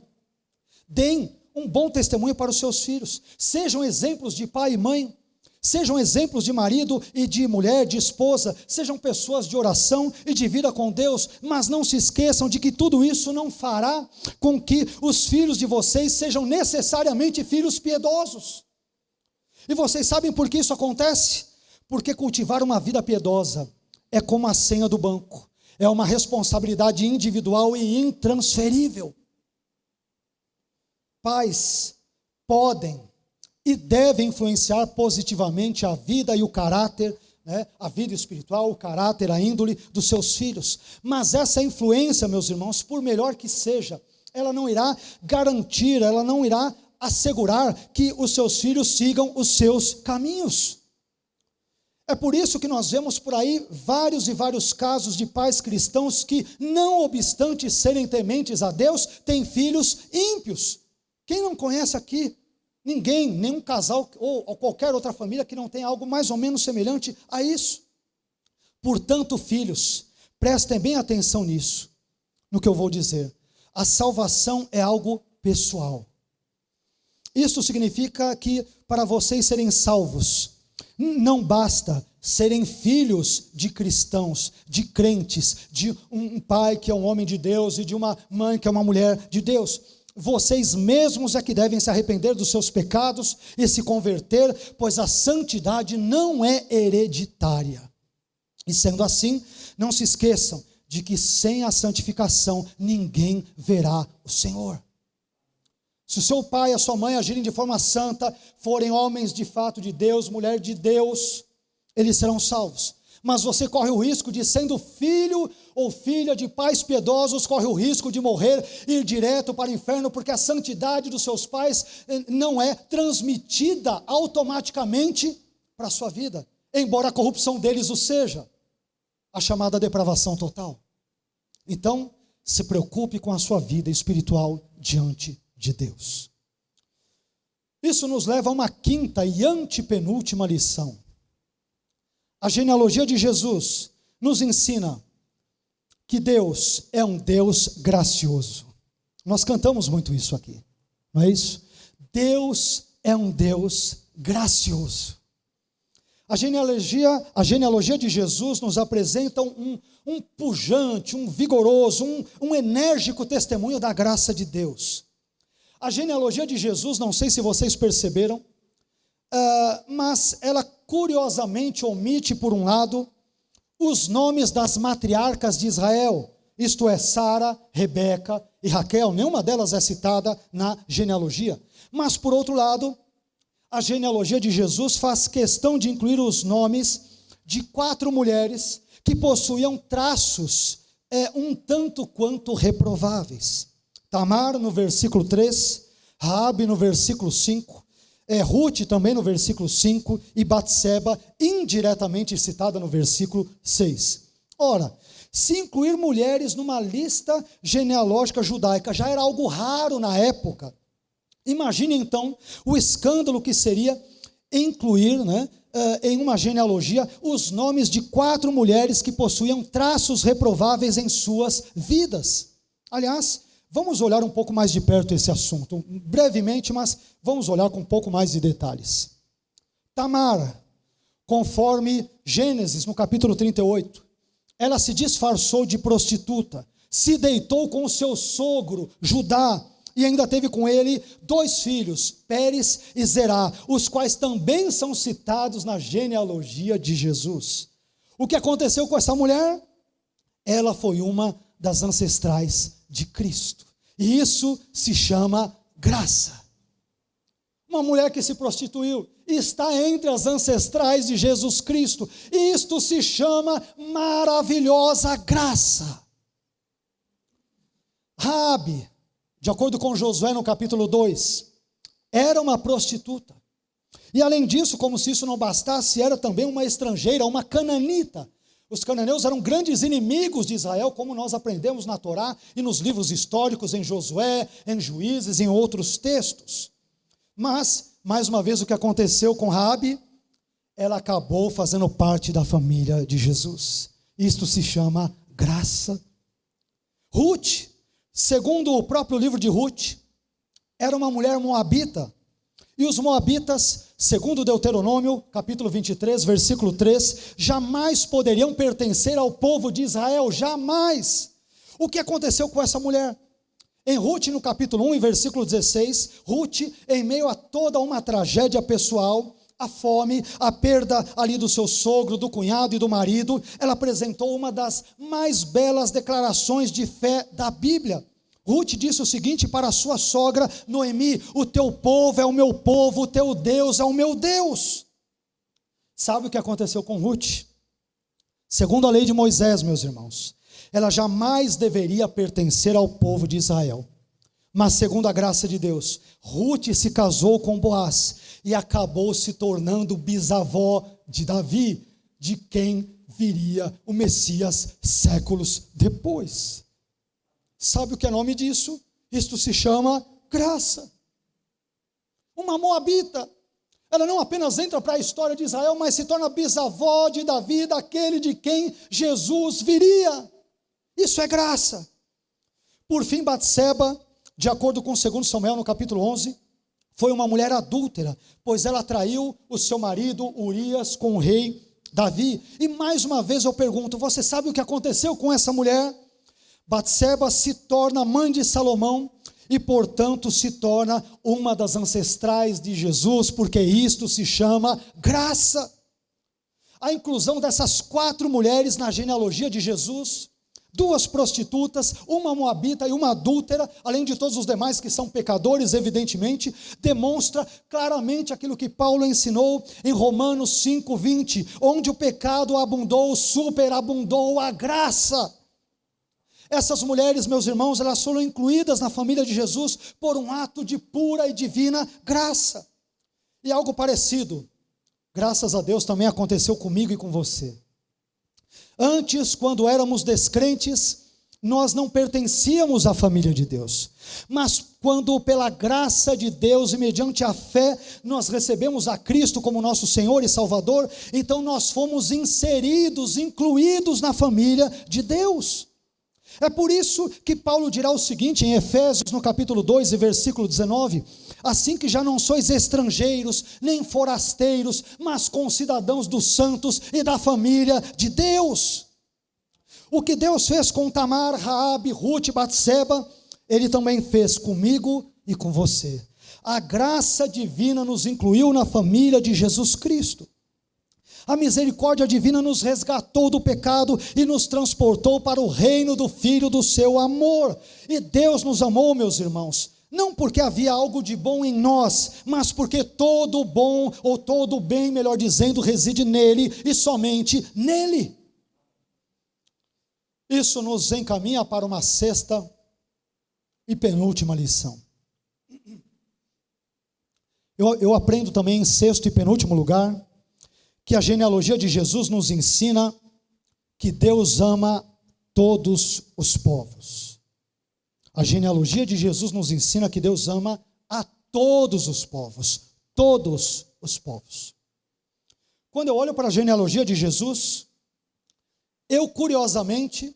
deem um bom testemunho para os seus filhos. Sejam exemplos de pai e mãe. Sejam exemplos de marido e de mulher, de esposa. Sejam pessoas de oração e de vida com Deus. Mas não se esqueçam de que tudo isso não fará com que os filhos de vocês sejam necessariamente filhos piedosos. E vocês sabem por que isso acontece? Porque cultivar uma vida piedosa é como a senha do banco. É uma responsabilidade individual e intransferível. Pais podem e devem influenciar positivamente a vida e o caráter, a vida espiritual, o caráter, a índole dos seus filhos. Mas essa influência, meus irmãos, por melhor que seja, ela não irá garantir, ela não irá assegurar que os seus filhos sigam os seus caminhos. É por isso que nós vemos por aí vários e vários casos de pais cristãos que, não obstante serem tementes a Deus, têm filhos ímpios. Quem não conhece aqui? Ninguém, nenhum casal ou qualquer outra família que não tenha algo mais ou menos semelhante a isso. Portanto, filhos, prestem bem atenção nisso, no que eu vou dizer. A salvação é algo pessoal. Isso significa que para vocês serem salvos, não basta serem filhos de cristãos, de crentes, de um pai que é um homem de Deus e de uma mãe que é uma mulher de Deus. Vocês mesmos é que devem se arrepender dos seus pecados e se converter, pois a santidade não é hereditária. E sendo assim, não se esqueçam de que sem a santificação ninguém verá o Senhor. Se o seu pai e a sua mãe agirem de forma santa, forem homens de fato de Deus, mulher de Deus, eles serão salvos. Mas você corre o risco de, sendo filho ou filha de pais piedosos, corre o risco de morrer, ir direto para o inferno, porque a santidade dos seus pais não é transmitida automaticamente para a sua vida, embora a corrupção deles o seja, a chamada depravação total. Então, se preocupe com a sua vida espiritual diante de Deus. Isso nos leva a uma quinta e antepenúltima lição. A genealogia de Jesus nos ensina que Deus é um Deus gracioso. Nós cantamos muito isso aqui, não é isso? Deus é um Deus gracioso. A genealogia de Jesus nos apresenta um pujante, um vigoroso, um enérgico testemunho da graça de Deus. A genealogia de Jesus, não sei se vocês perceberam, mas ela curiosamente omite, por um lado, os nomes das matriarcas de Israel, isto é, Sara, Rebeca e Raquel. Nenhuma delas é citada na genealogia. Mas, por outro lado, a genealogia de Jesus faz questão de incluir os nomes de 4 mulheres que possuíam traços um tanto quanto reprováveis. Tamar, no versículo 3, Raabe, no versículo 5, Ruth também no versículo 5, e Batseba, indiretamente citada no versículo 6. Ora, se incluir mulheres numa lista genealógica judaica já era algo raro na época, imagine então o escândalo que seria incluir, em uma genealogia os nomes de 4 mulheres que possuíam traços reprováveis em suas vidas. Aliás, vamos olhar um pouco mais de perto esse assunto, brevemente, mas vamos olhar com um pouco mais de detalhes. Tamar, conforme Gênesis, no capítulo 38, ela se disfarçou de prostituta, se deitou com o seu sogro, Judá, e ainda teve com ele 2 filhos, Pérez e Zerá, os quais também são citados na genealogia de Jesus. O que aconteceu com essa mulher? Ela foi uma das ancestrais de Cristo, e isso se chama graça. Uma mulher que se prostituiu está entre as ancestrais de Jesus Cristo, e isto se chama maravilhosa graça. Raabe, de acordo com Josué no capítulo 2, era uma prostituta, e além disso, como se isso não bastasse, era também uma estrangeira, uma cananita. Os cananeus eram grandes inimigos de Israel, como nós aprendemos na Torá e nos livros históricos, em Josué, em Juízes, em outros textos. Mas, mais uma vez, o que aconteceu com Raabe? Ela acabou fazendo parte da família de Jesus. Isto se chama graça. Ruth, segundo o próprio livro de Ruth, era uma mulher moabita. E os moabitas, segundo Deuteronômio, capítulo 23, versículo 3, jamais poderiam pertencer ao povo de Israel, jamais. O que aconteceu com essa mulher? Em Ruth, no capítulo 1, versículo 16, Ruth, em meio a toda uma tragédia pessoal, a fome, a perda ali do seu sogro, do cunhado e do marido, ela apresentou uma das mais belas declarações de fé da Bíblia. Ruth disse o seguinte para a sua sogra Noemi: o teu povo é o meu povo, o teu Deus é o meu Deus. Sabe o que aconteceu com Ruth? Segundo a lei de Moisés, meus irmãos, ela jamais deveria pertencer ao povo de Israel. Mas segundo a graça de Deus, Ruth se casou com Boaz e acabou se tornando bisavó de Davi, de quem viria o Messias séculos depois. Sabe o que é nome disso? Isto se chama graça. Uma moabita, ela não apenas entra para a história de Israel, mas se torna bisavó de Davi, daquele de quem Jesus viria. Isso é graça. Por fim, Batseba, de acordo com 2 Samuel, no capítulo 11, foi uma mulher adúltera, pois ela traiu o seu marido Urias com o rei Davi. E mais uma vez eu pergunto, você sabe o que aconteceu com essa mulher? Batseba se torna mãe de Salomão e, portanto, se torna uma das ancestrais de Jesus, porque isto se chama graça. A inclusão dessas 4 mulheres na genealogia de Jesus duas prostitutas, uma moabita e uma adúltera, além de todos os demais que são pecadores, evidentemente, demonstra claramente aquilo que Paulo ensinou em Romanos 5:20, onde o pecado abundou, superabundou a graça. Essas mulheres, meus irmãos, elas foram incluídas na família de Jesus por um ato de pura e divina graça. E algo parecido, graças a Deus, também aconteceu comigo e com você. Antes, quando éramos descrentes, nós não pertencíamos à família de Deus. Mas quando pela graça de Deus e mediante a fé, nós recebemos a Cristo como nosso Senhor e Salvador, então nós fomos inseridos, incluídos na família de Deus. É por isso que Paulo dirá o seguinte em Efésios, no capítulo 2 e versículo 19, assim que já não sois estrangeiros, nem forasteiros, mas concidadãos dos santos e da família de Deus. O que Deus fez com Tamar, Raabe, Ruth e Batseba, Ele também fez comigo e com você. A graça divina nos incluiu na família de Jesus Cristo. A misericórdia divina nos resgatou do pecado e nos transportou para o reino do Filho do seu amor. E Deus nos amou, meus irmãos, não porque havia algo de bom em nós, mas porque todo o bom, ou todo o bem, melhor dizendo, reside nele e somente nele. Isso nos encaminha para uma sexta e penúltima lição. Eu aprendo também em sexto e penúltimo lugar, que a genealogia de Jesus nos ensina que Deus ama todos os povos. A genealogia de Jesus nos ensina que Deus ama a todos os povos. Todos os povos. Quando eu olho para a genealogia de Jesus, eu curiosamente,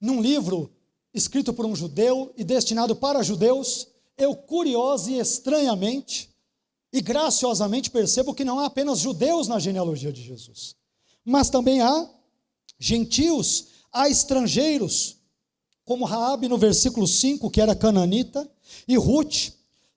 num livro escrito por um judeu e destinado para judeus, eu curiosa e estranhamente, e graciosamente percebo que não há apenas judeus na genealogia de Jesus, mas também há gentios, há estrangeiros, como Raabe no versículo 5, que era cananita, e Ruth,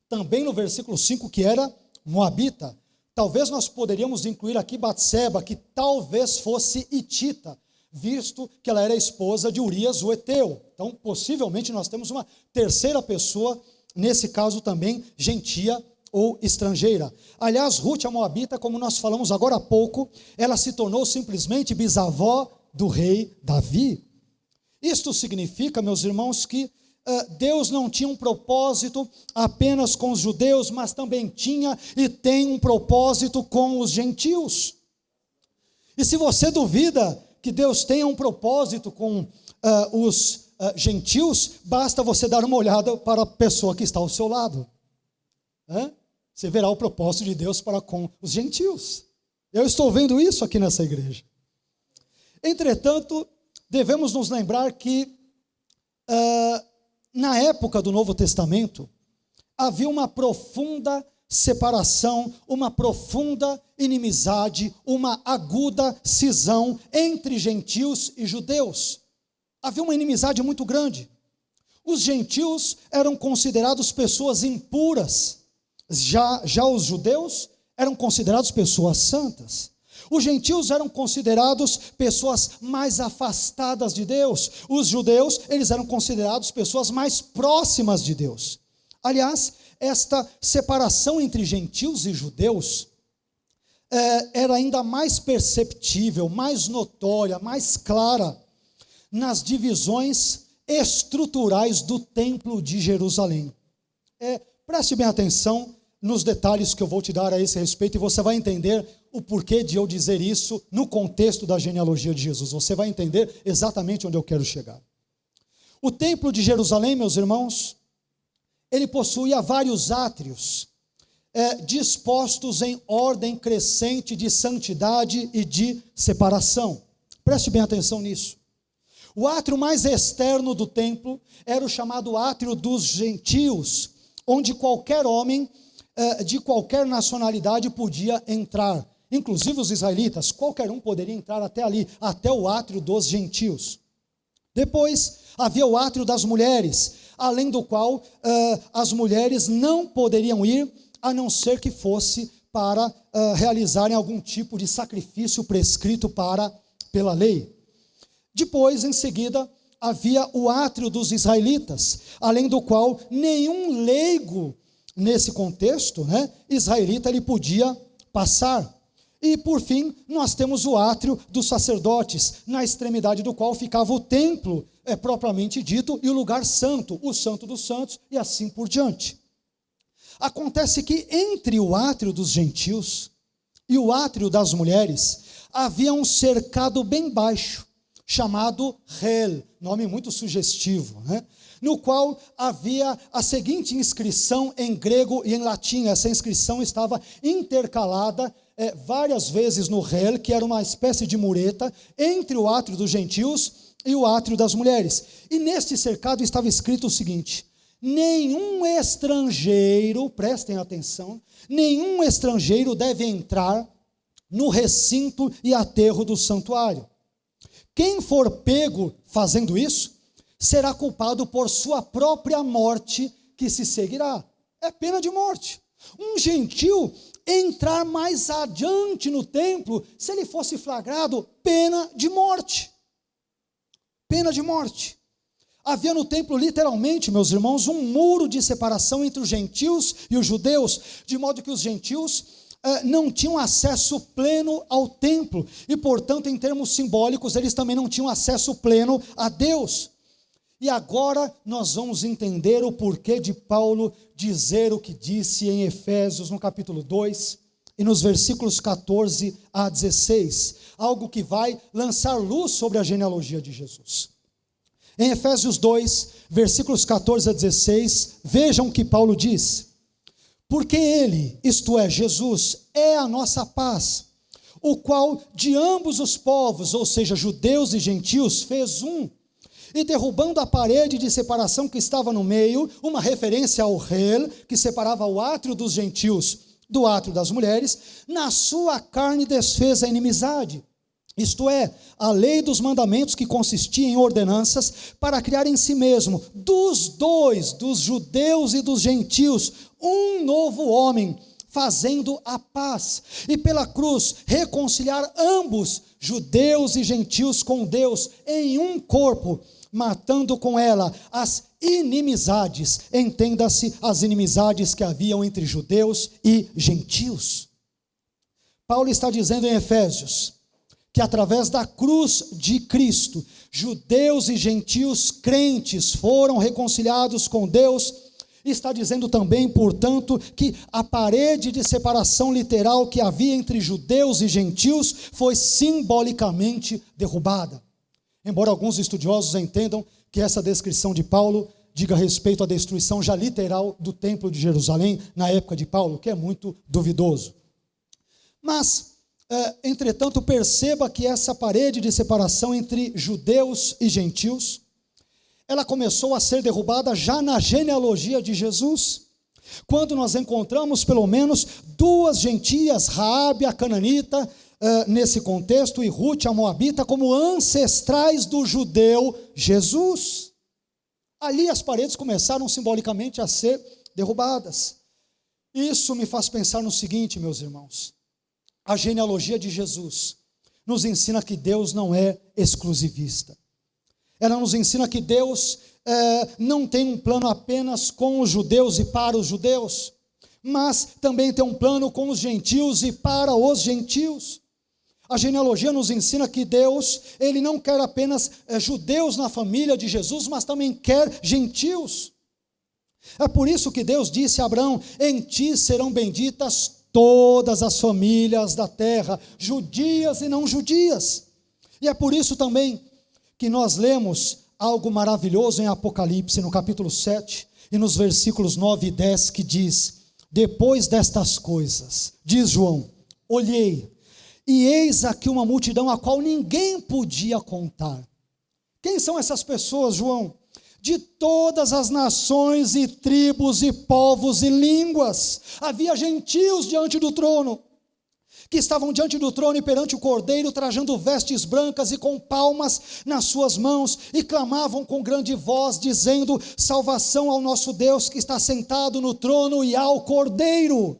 também no versículo 5, que era moabita. Talvez nós poderíamos incluir aqui Batseba, que talvez fosse hitita, visto que ela era esposa de Urias, o heteu. Então, possivelmente, nós temos uma terceira pessoa, nesse caso também, gentia ou estrangeira. Aliás, Ruth, a moabita, como nós falamos agora há pouco, ela se tornou simplesmente bisavó do rei Davi. Isto significa, meus irmãos, que Deus não tinha um propósito apenas com os judeus, mas também tinha e tem um propósito com os gentios. E se você duvida que Deus tenha um propósito com os gentios, basta você dar uma olhada para a pessoa que está ao seu lado. Você verá o propósito de Deus para com os gentios. Eu estou vendo isso aqui nessa igreja. Entretanto, devemos nos lembrar que na época do Novo Testamento, havia uma profunda separação, uma profunda inimizade, uma aguda cisão entre gentios e judeus. Havia uma inimizade muito grande. Os gentios eram considerados pessoas impuras, já os judeus eram considerados pessoas santas. Os gentios eram considerados pessoas mais afastadas de Deus. Os judeus, eles eram considerados pessoas mais próximas de Deus. Aliás, esta separação entre gentios e judeus era ainda mais perceptível, mais notória, mais clara nas divisões estruturais do Templo de Jerusalém. Preste bem atenção nos detalhes que eu vou te dar a esse respeito e você vai entender o porquê de eu dizer isso no contexto da genealogia de Jesus. Você vai entender exatamente onde eu quero chegar. O Templo de Jerusalém, meus irmãos, ele possuía vários átrios, dispostos em ordem crescente de santidade e de separação. Preste bem atenção nisso. O átrio mais externo do templo era o chamado átrio dos gentios, onde qualquer homem de qualquer nacionalidade podia entrar, inclusive os israelitas, qualquer um poderia entrar até ali, até o átrio dos gentios. Depois havia o átrio das mulheres, além do qual as mulheres não poderiam ir, a não ser que fosse para realizarem algum tipo de sacrifício prescrito pela lei. Depois, em seguida, havia o átrio dos israelitas, além do qual nenhum leigo, nesse contexto, israelita, ele podia passar. E, por fim, nós temos o átrio dos sacerdotes, na extremidade do qual ficava o templo, propriamente dito, e o lugar santo, o santo dos santos, e assim por diante. Acontece que entre o átrio dos gentios e o átrio das mulheres, havia um cercado bem baixo, chamado Hel, nome muito sugestivo, no qual havia a seguinte inscrição em grego e em latim. Essa inscrição estava intercalada várias vezes no Hel, que era uma espécie de mureta entre o átrio dos gentios e o átrio das mulheres. E neste cercado estava escrito o seguinte: nenhum estrangeiro, prestem atenção, nenhum estrangeiro deve entrar no recinto e aterro do santuário. Quem for pego fazendo isso, será culpado por sua própria morte, que se seguirá. É pena de morte. Um gentil entrar mais adiante no templo, se ele fosse flagrado, pena de morte. Pena de morte. Havia no templo, literalmente, meus irmãos, um muro de separação entre os gentios e os judeus, de modo que os gentios não tinham acesso pleno ao templo, e portanto, em termos simbólicos, eles também não tinham acesso pleno a Deus. E agora nós vamos entender o porquê de Paulo dizer o que disse em Efésios, no capítulo 2, e nos versículos 14 a 16, algo que vai lançar luz sobre a genealogia de Jesus. Em Efésios 2, versículos 14 a 16, vejam o que Paulo diz: porque ele, isto é, Jesus, é a nossa paz, o qual de ambos os povos, ou seja, judeus e gentios, fez um, e derrubando a parede de separação que estava no meio, uma referência ao Hel, que separava o átrio dos gentios do átrio das mulheres, na sua carne desfez a inimizade, isto é, a lei dos mandamentos, que consistia em ordenanças, para criar em si mesmo, dos dois, dos judeus e dos gentios, um novo homem, fazendo a paz, e pela cruz reconciliar ambos, judeus e gentios, com Deus, em um corpo, matando com ela as inimizades, entenda-se, as inimizades que haviam entre judeus e gentios. Paulo está dizendo em Efésios, que através da cruz de Cristo, judeus e gentios crentes foram reconciliados com Deus. Está dizendo também, portanto, que a parede de separação literal que havia entre judeus e gentios foi simbolicamente derrubada. Embora alguns estudiosos entendam que essa descrição de Paulo diga respeito à destruição já literal do templo de Jerusalém na época de Paulo, que é muito duvidoso. Mas entretanto, perceba que essa parede de separação entre judeus e gentios, ela começou a ser derrubada já na genealogia de Jesus, quando nós encontramos pelo menos duas gentias, Raabe a cananita, nesse contexto, e Rute a moabita, como ancestrais do judeu Jesus. Ali as paredes começaram simbolicamente a ser derrubadas. Isso me faz pensar no seguinte, meus irmãos: a genealogia de Jesus nos ensina que Deus não é exclusivista. Ela nos ensina que Deus não tem um plano apenas com os judeus e para os judeus, mas também tem um plano com os gentios e para os gentios. A genealogia nos ensina que Deus, Ele não quer apenas judeus na família de Jesus, mas também quer gentios. É por isso que Deus disse a Abraão: em ti serão benditas todas as famílias da terra, judias e não judias. E é por isso também que nós lemos algo maravilhoso em Apocalipse, no capítulo 7, e nos versículos 9 e 10, que diz: depois destas coisas, diz João, olhei, e eis aqui uma multidão a qual ninguém podia contar. Quem são essas pessoas, João? De todas as nações e tribos e povos e línguas. Havia gentios diante do trono, que estavam diante do trono e perante o Cordeiro, trajando vestes brancas e com palmas nas suas mãos, e clamavam com grande voz, dizendo: salvação ao nosso Deus que está sentado no trono e ao Cordeiro.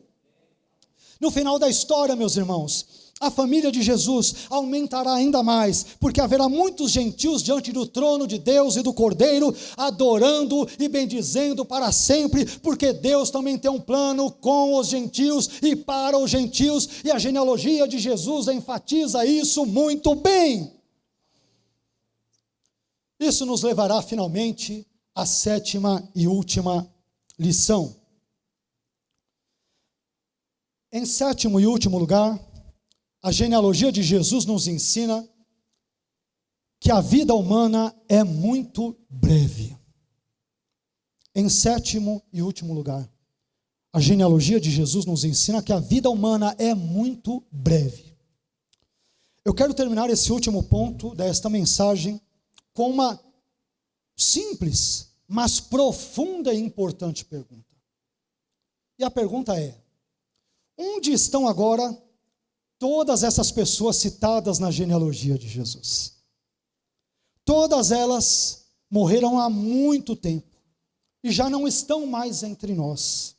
No final da história, meus irmãos, A família de Jesus aumentará ainda mais, porque haverá muitos gentios diante do trono de Deus e do Cordeiro, adorando e bendizendo para sempre, porque Deus também tem um plano com os gentios e para os gentios, e a genealogia de Jesus enfatiza isso muito bem. Isso nos levará finalmente à 7ª e última lição. Em 7º e último lugar, a genealogia de Jesus nos ensina que a vida humana é muito breve. Em 7º e último lugar, a genealogia de Jesus nos ensina que a vida humana é muito breve. Eu quero terminar esse último ponto desta mensagem com uma simples, mas profunda e importante pergunta. E a pergunta é: onde estão agora todas essas pessoas citadas na genealogia de Jesus? Todas elas morreram há muito tempo e já não estão mais entre nós.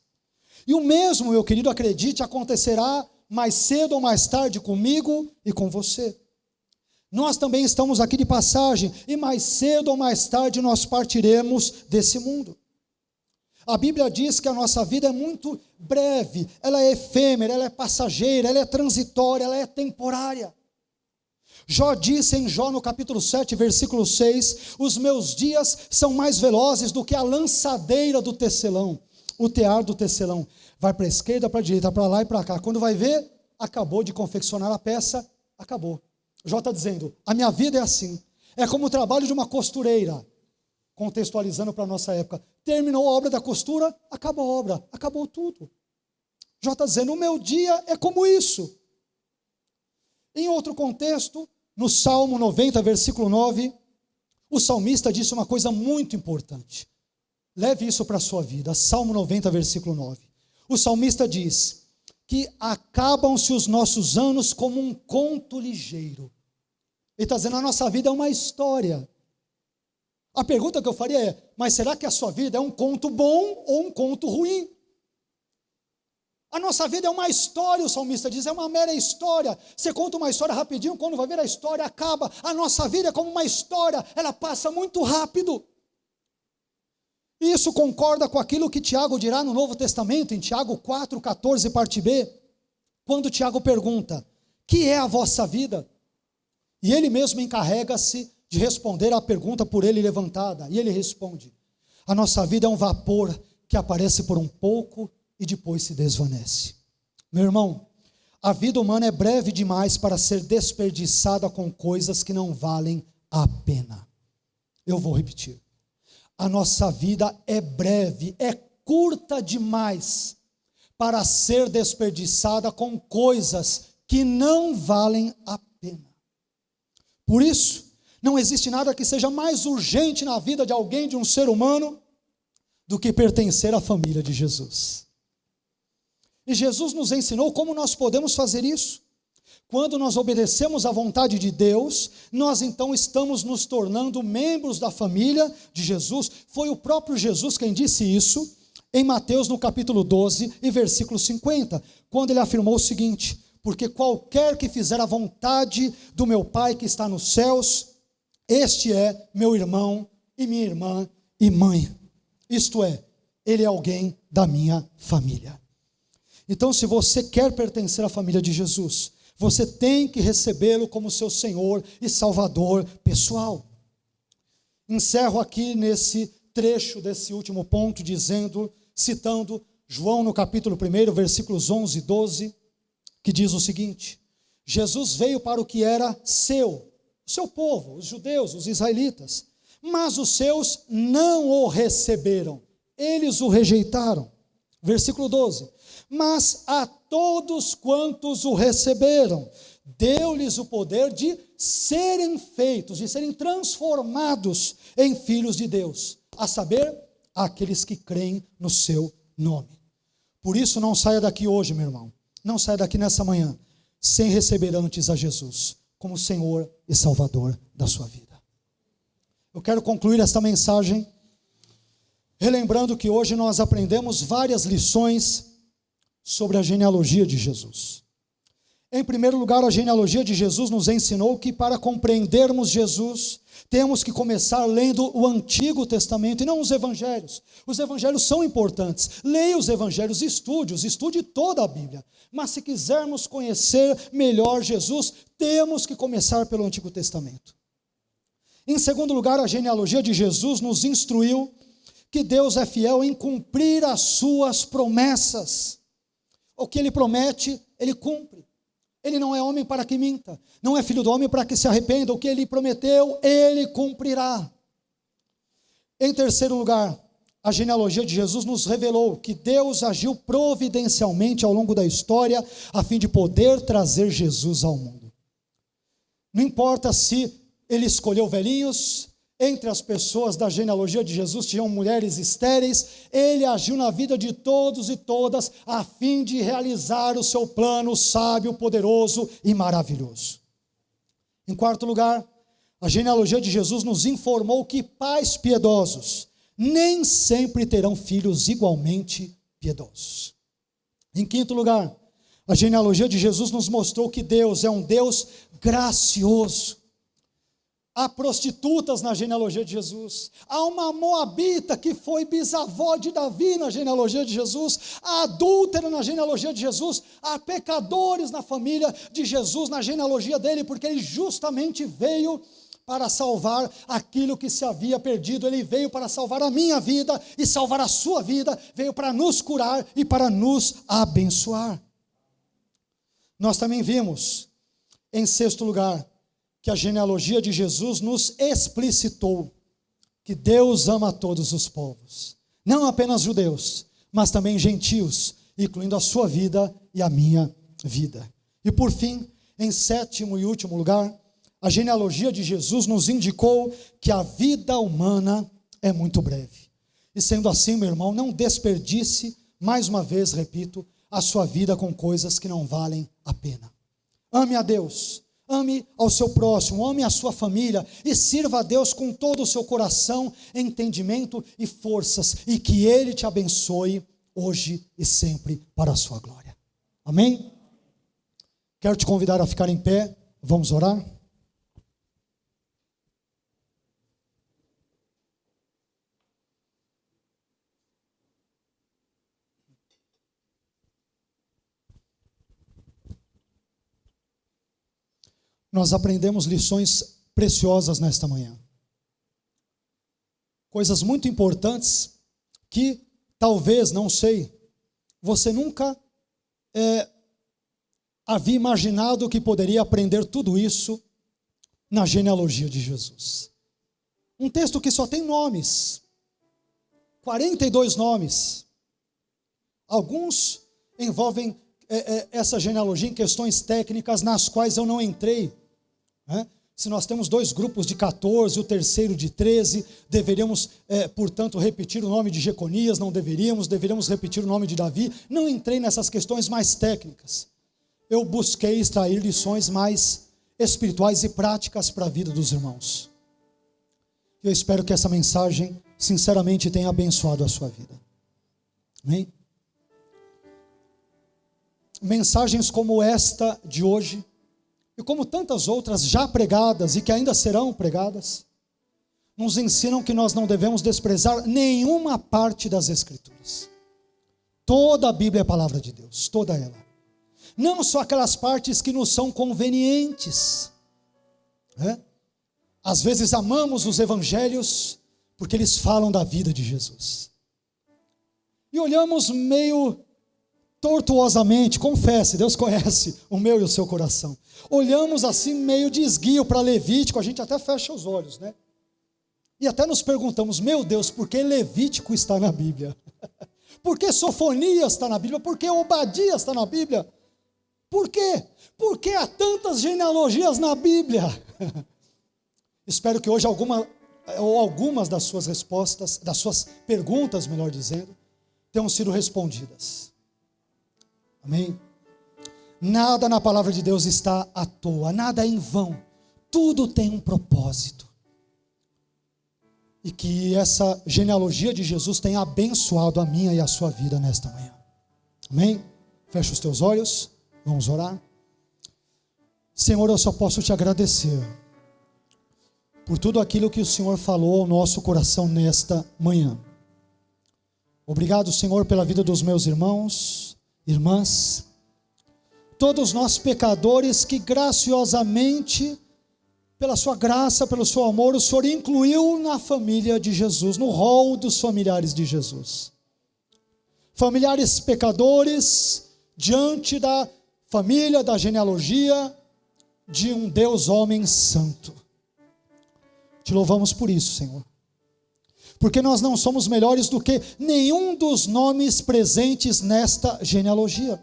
E o mesmo, meu querido, acredite, acontecerá mais cedo ou mais tarde comigo e com você. Nós também estamos aqui de passagem e mais cedo ou mais tarde nós partiremos desse mundo. A Bíblia diz que a nossa vida é muito breve, ela é efêmera, ela é passageira, ela é transitória, ela é temporária. Jó disse em Jó no capítulo 7, versículo 6, os meus dias são mais velozes do que a lançadeira do tecelão, o tear do tecelão. Vai para a esquerda, para a direita, para lá e para cá. Quando vai ver, acabou de confeccionar a peça, acabou. Jó está dizendo, a minha vida é assim, é como o trabalho de uma costureira. Contextualizando para a nossa época, terminou a obra da costura, acabou a obra, acabou tudo. Jó está dizendo, o meu dia é como isso. Em outro contexto, no Salmo 90, versículo 9, o salmista disse uma coisa muito importante. Leve isso para a sua vida, Salmo 90, versículo 9. O salmista diz que acabam-se os nossos anos como um conto ligeiro. Ele está dizendo, a nossa vida é uma história. A pergunta que eu faria é, mas será que a sua vida é um conto bom ou um conto ruim? A nossa vida é uma história, o salmista diz, é uma mera história. Você conta uma história rapidinho, quando vai ver a história acaba. A nossa vida é como uma história, ela passa muito rápido. Isso concorda com aquilo que Tiago dirá no Novo Testamento, em Tiago 4, 14, parte B, quando Tiago pergunta, que é a vossa vida? E ele mesmo encarrega-se de responder à pergunta por ele levantada. E ele responde, a nossa vida é um vapor que aparece por um pouco e depois se desvanece. Meu irmão, a vida humana é breve demais para ser desperdiçada com coisas que não valem a pena. Eu vou repetir. A nossa vida é breve, é curta demais para ser desperdiçada com coisas que não valem a pena. Por isso, não existe nada que seja mais urgente na vida de alguém, de um ser humano, do que pertencer à família de Jesus. E Jesus nos ensinou como nós podemos fazer isso. Quando nós obedecemos à vontade de Deus, nós então estamos nos tornando membros da família de Jesus. Foi o próprio Jesus quem disse isso em Mateus no capítulo 12 e versículo 50, quando ele afirmou o seguinte, porque qualquer que fizer a vontade do meu Pai que está nos céus, este é meu irmão e minha irmã e mãe. Isto é, ele é alguém da minha família. Então, se você quer pertencer à família de Jesus, você tem que recebê-lo como seu Senhor e Salvador pessoal. Encerro aqui nesse trecho desse último ponto, citando João no capítulo 1, versículos 11 e 12, que diz o seguinte, Jesus veio para o que era seu povo, os judeus, os israelitas, mas os seus não o receberam, eles o rejeitaram. Versículo 12, mas a todos quantos o receberam, deu-lhes o poder de serem feitos, de serem transformados em filhos de Deus, a saber, aqueles que creem no seu nome. Por isso não saia daqui hoje, meu irmão, não saia daqui nessa manhã, sem receber antes a Jesus, como Senhor e Salvador da sua vida. Eu quero concluir esta mensagem relembrando que hoje nós aprendemos várias lições sobre a genealogia de Jesus. Em primeiro lugar, a genealogia de Jesus nos ensinou que para compreendermos Jesus, temos que começar lendo o Antigo Testamento e não os Evangelhos. Os Evangelhos são importantes. Leia os Evangelhos, estude toda a Bíblia. Mas se quisermos conhecer melhor Jesus, temos que começar pelo Antigo Testamento. Em segundo lugar, a genealogia de Jesus nos instruiu que Deus é fiel em cumprir as suas promessas. O que Ele promete, Ele cumpre. Ele não é homem para que minta, não é filho do homem para que se arrependa. O que Ele prometeu, Ele cumprirá. Em terceiro lugar, a genealogia de Jesus nos revelou que Deus agiu providencialmente ao longo da história a fim de poder trazer Jesus ao mundo. Não importa se Ele escolheu velhinhos, entre as pessoas da genealogia de Jesus tinham mulheres estéreis. Ele agiu na vida de todos e todas a fim de realizar o seu plano sábio, poderoso e maravilhoso. Em quarto lugar, a genealogia de Jesus nos informou que pais piedosos nem sempre terão filhos igualmente piedosos. Em quinto lugar, a genealogia de Jesus nos mostrou que Deus é um Deus gracioso. Há prostitutas na genealogia de Jesus. Há uma moabita que foi bisavó de Davi na genealogia de Jesus. Há adúltera na genealogia de Jesus. Há pecadores na família de Jesus, na genealogia dele, porque ele justamente veio para salvar aquilo que se havia perdido. Ele veio para salvar a minha vida e salvar a sua vida. Veio para nos curar e para nos abençoar. Nós também vimos, em sexto lugar, que a genealogia de Jesus nos explicitou que Deus ama todos os povos, não apenas judeus, mas também gentios, incluindo a sua vida e a minha vida. E por fim, em sétimo e último lugar, a genealogia de Jesus nos indicou que a vida humana é muito breve. E sendo assim, meu irmão, não desperdice, mais uma vez, repito, a sua vida com coisas que não valem a pena. Ame a Deus. Ame ao seu próximo, ame a sua família e sirva a Deus com todo o seu coração, entendimento e forças, e que Ele te abençoe hoje e sempre para a sua glória. Amém? Quero te convidar a ficar em pé, vamos orar? Nós aprendemos lições preciosas nesta manhã. Coisas muito importantes que talvez, não sei, você nunca havia imaginado que poderia aprender tudo isso na genealogia de Jesus. Um texto que só tem nomes, 42 nomes. Alguns envolvem essa genealogia em questões técnicas nas quais eu não entrei. Se nós temos dois grupos de 14, o terceiro de 13, deveríamos, portanto, repetir o nome de Jeconias, não deveríamos repetir o nome de Davi. Não entrei nessas questões mais técnicas. Eu busquei extrair lições mais espirituais e práticas para a vida dos irmãos. Eu espero que essa mensagem, sinceramente, tenha abençoado a sua vida. Amém? Mensagens como esta de hoje, e como tantas outras já pregadas e que ainda serão pregadas, nos ensinam que nós não devemos desprezar nenhuma parte das Escrituras. Toda a Bíblia é a palavra de Deus, toda ela. Não só aquelas partes que nos são convenientes. Às vezes amamos os evangelhos porque eles falam da vida de Jesus. E olhamos meio tortuosamente, confesse, Deus conhece o meu e o seu coração. Olhamos assim meio de esguio para Levítico, a gente até fecha os olhos, né? E até nos perguntamos, meu Deus, por que Levítico está na Bíblia? Por que Sofonias está na Bíblia? Por que Obadias está na Bíblia? Por quê? Por que há tantas genealogias na Bíblia? Espero que hoje algumas das suas respostas, das suas perguntas, melhor dizendo, tenham sido respondidas. Amém? Nada na palavra de Deus está à toa, nada é em vão, tudo tem um propósito. E que essa genealogia de Jesus tenha abençoado a minha e a sua vida nesta manhã. Amém? Fecha os teus olhos, vamos orar. Senhor, eu só posso te agradecer por tudo aquilo que o Senhor falou ao nosso coração nesta manhã. Obrigado, Senhor, pela vida dos meus irmãos, irmãs, todos nós pecadores que graciosamente, pela sua graça, pelo seu amor, o Senhor incluiu na família de Jesus, no rol dos familiares de Jesus. Familiares pecadores, diante da família, da genealogia de um Deus homem santo. Te louvamos por isso, Senhor. Porque nós não somos melhores do que nenhum dos nomes presentes nesta genealogia.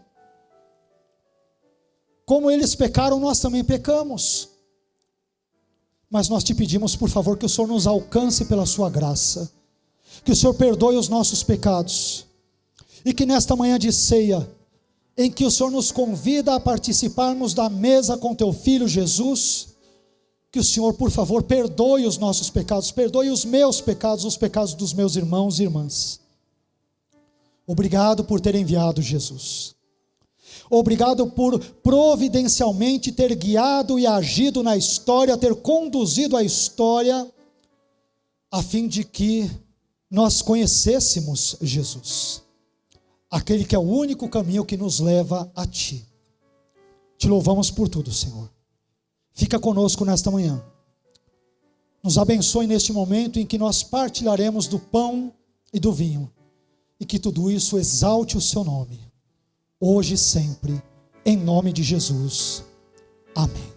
Como eles pecaram, nós também pecamos. Mas nós te pedimos, por favor, que o Senhor nos alcance pela sua graça. Que o Senhor perdoe os nossos pecados. E que nesta manhã de ceia, em que o Senhor nos convida a participarmos da mesa com teu Filho Jesus, que o Senhor, por favor, perdoe os nossos pecados, perdoe os meus pecados, os pecados dos meus irmãos e irmãs. Obrigado por ter enviado Jesus. Obrigado por providencialmente ter guiado e agido na história, ter conduzido a história, a fim de que nós conhecêssemos Jesus, aquele que é o único caminho que nos leva a Ti. Te louvamos por tudo, Senhor. Fica conosco nesta manhã. Nos abençoe neste momento em que nós partilharemos do pão e do vinho, e que tudo isso exalte o Seu nome, hoje e sempre, em nome de Jesus. Amém.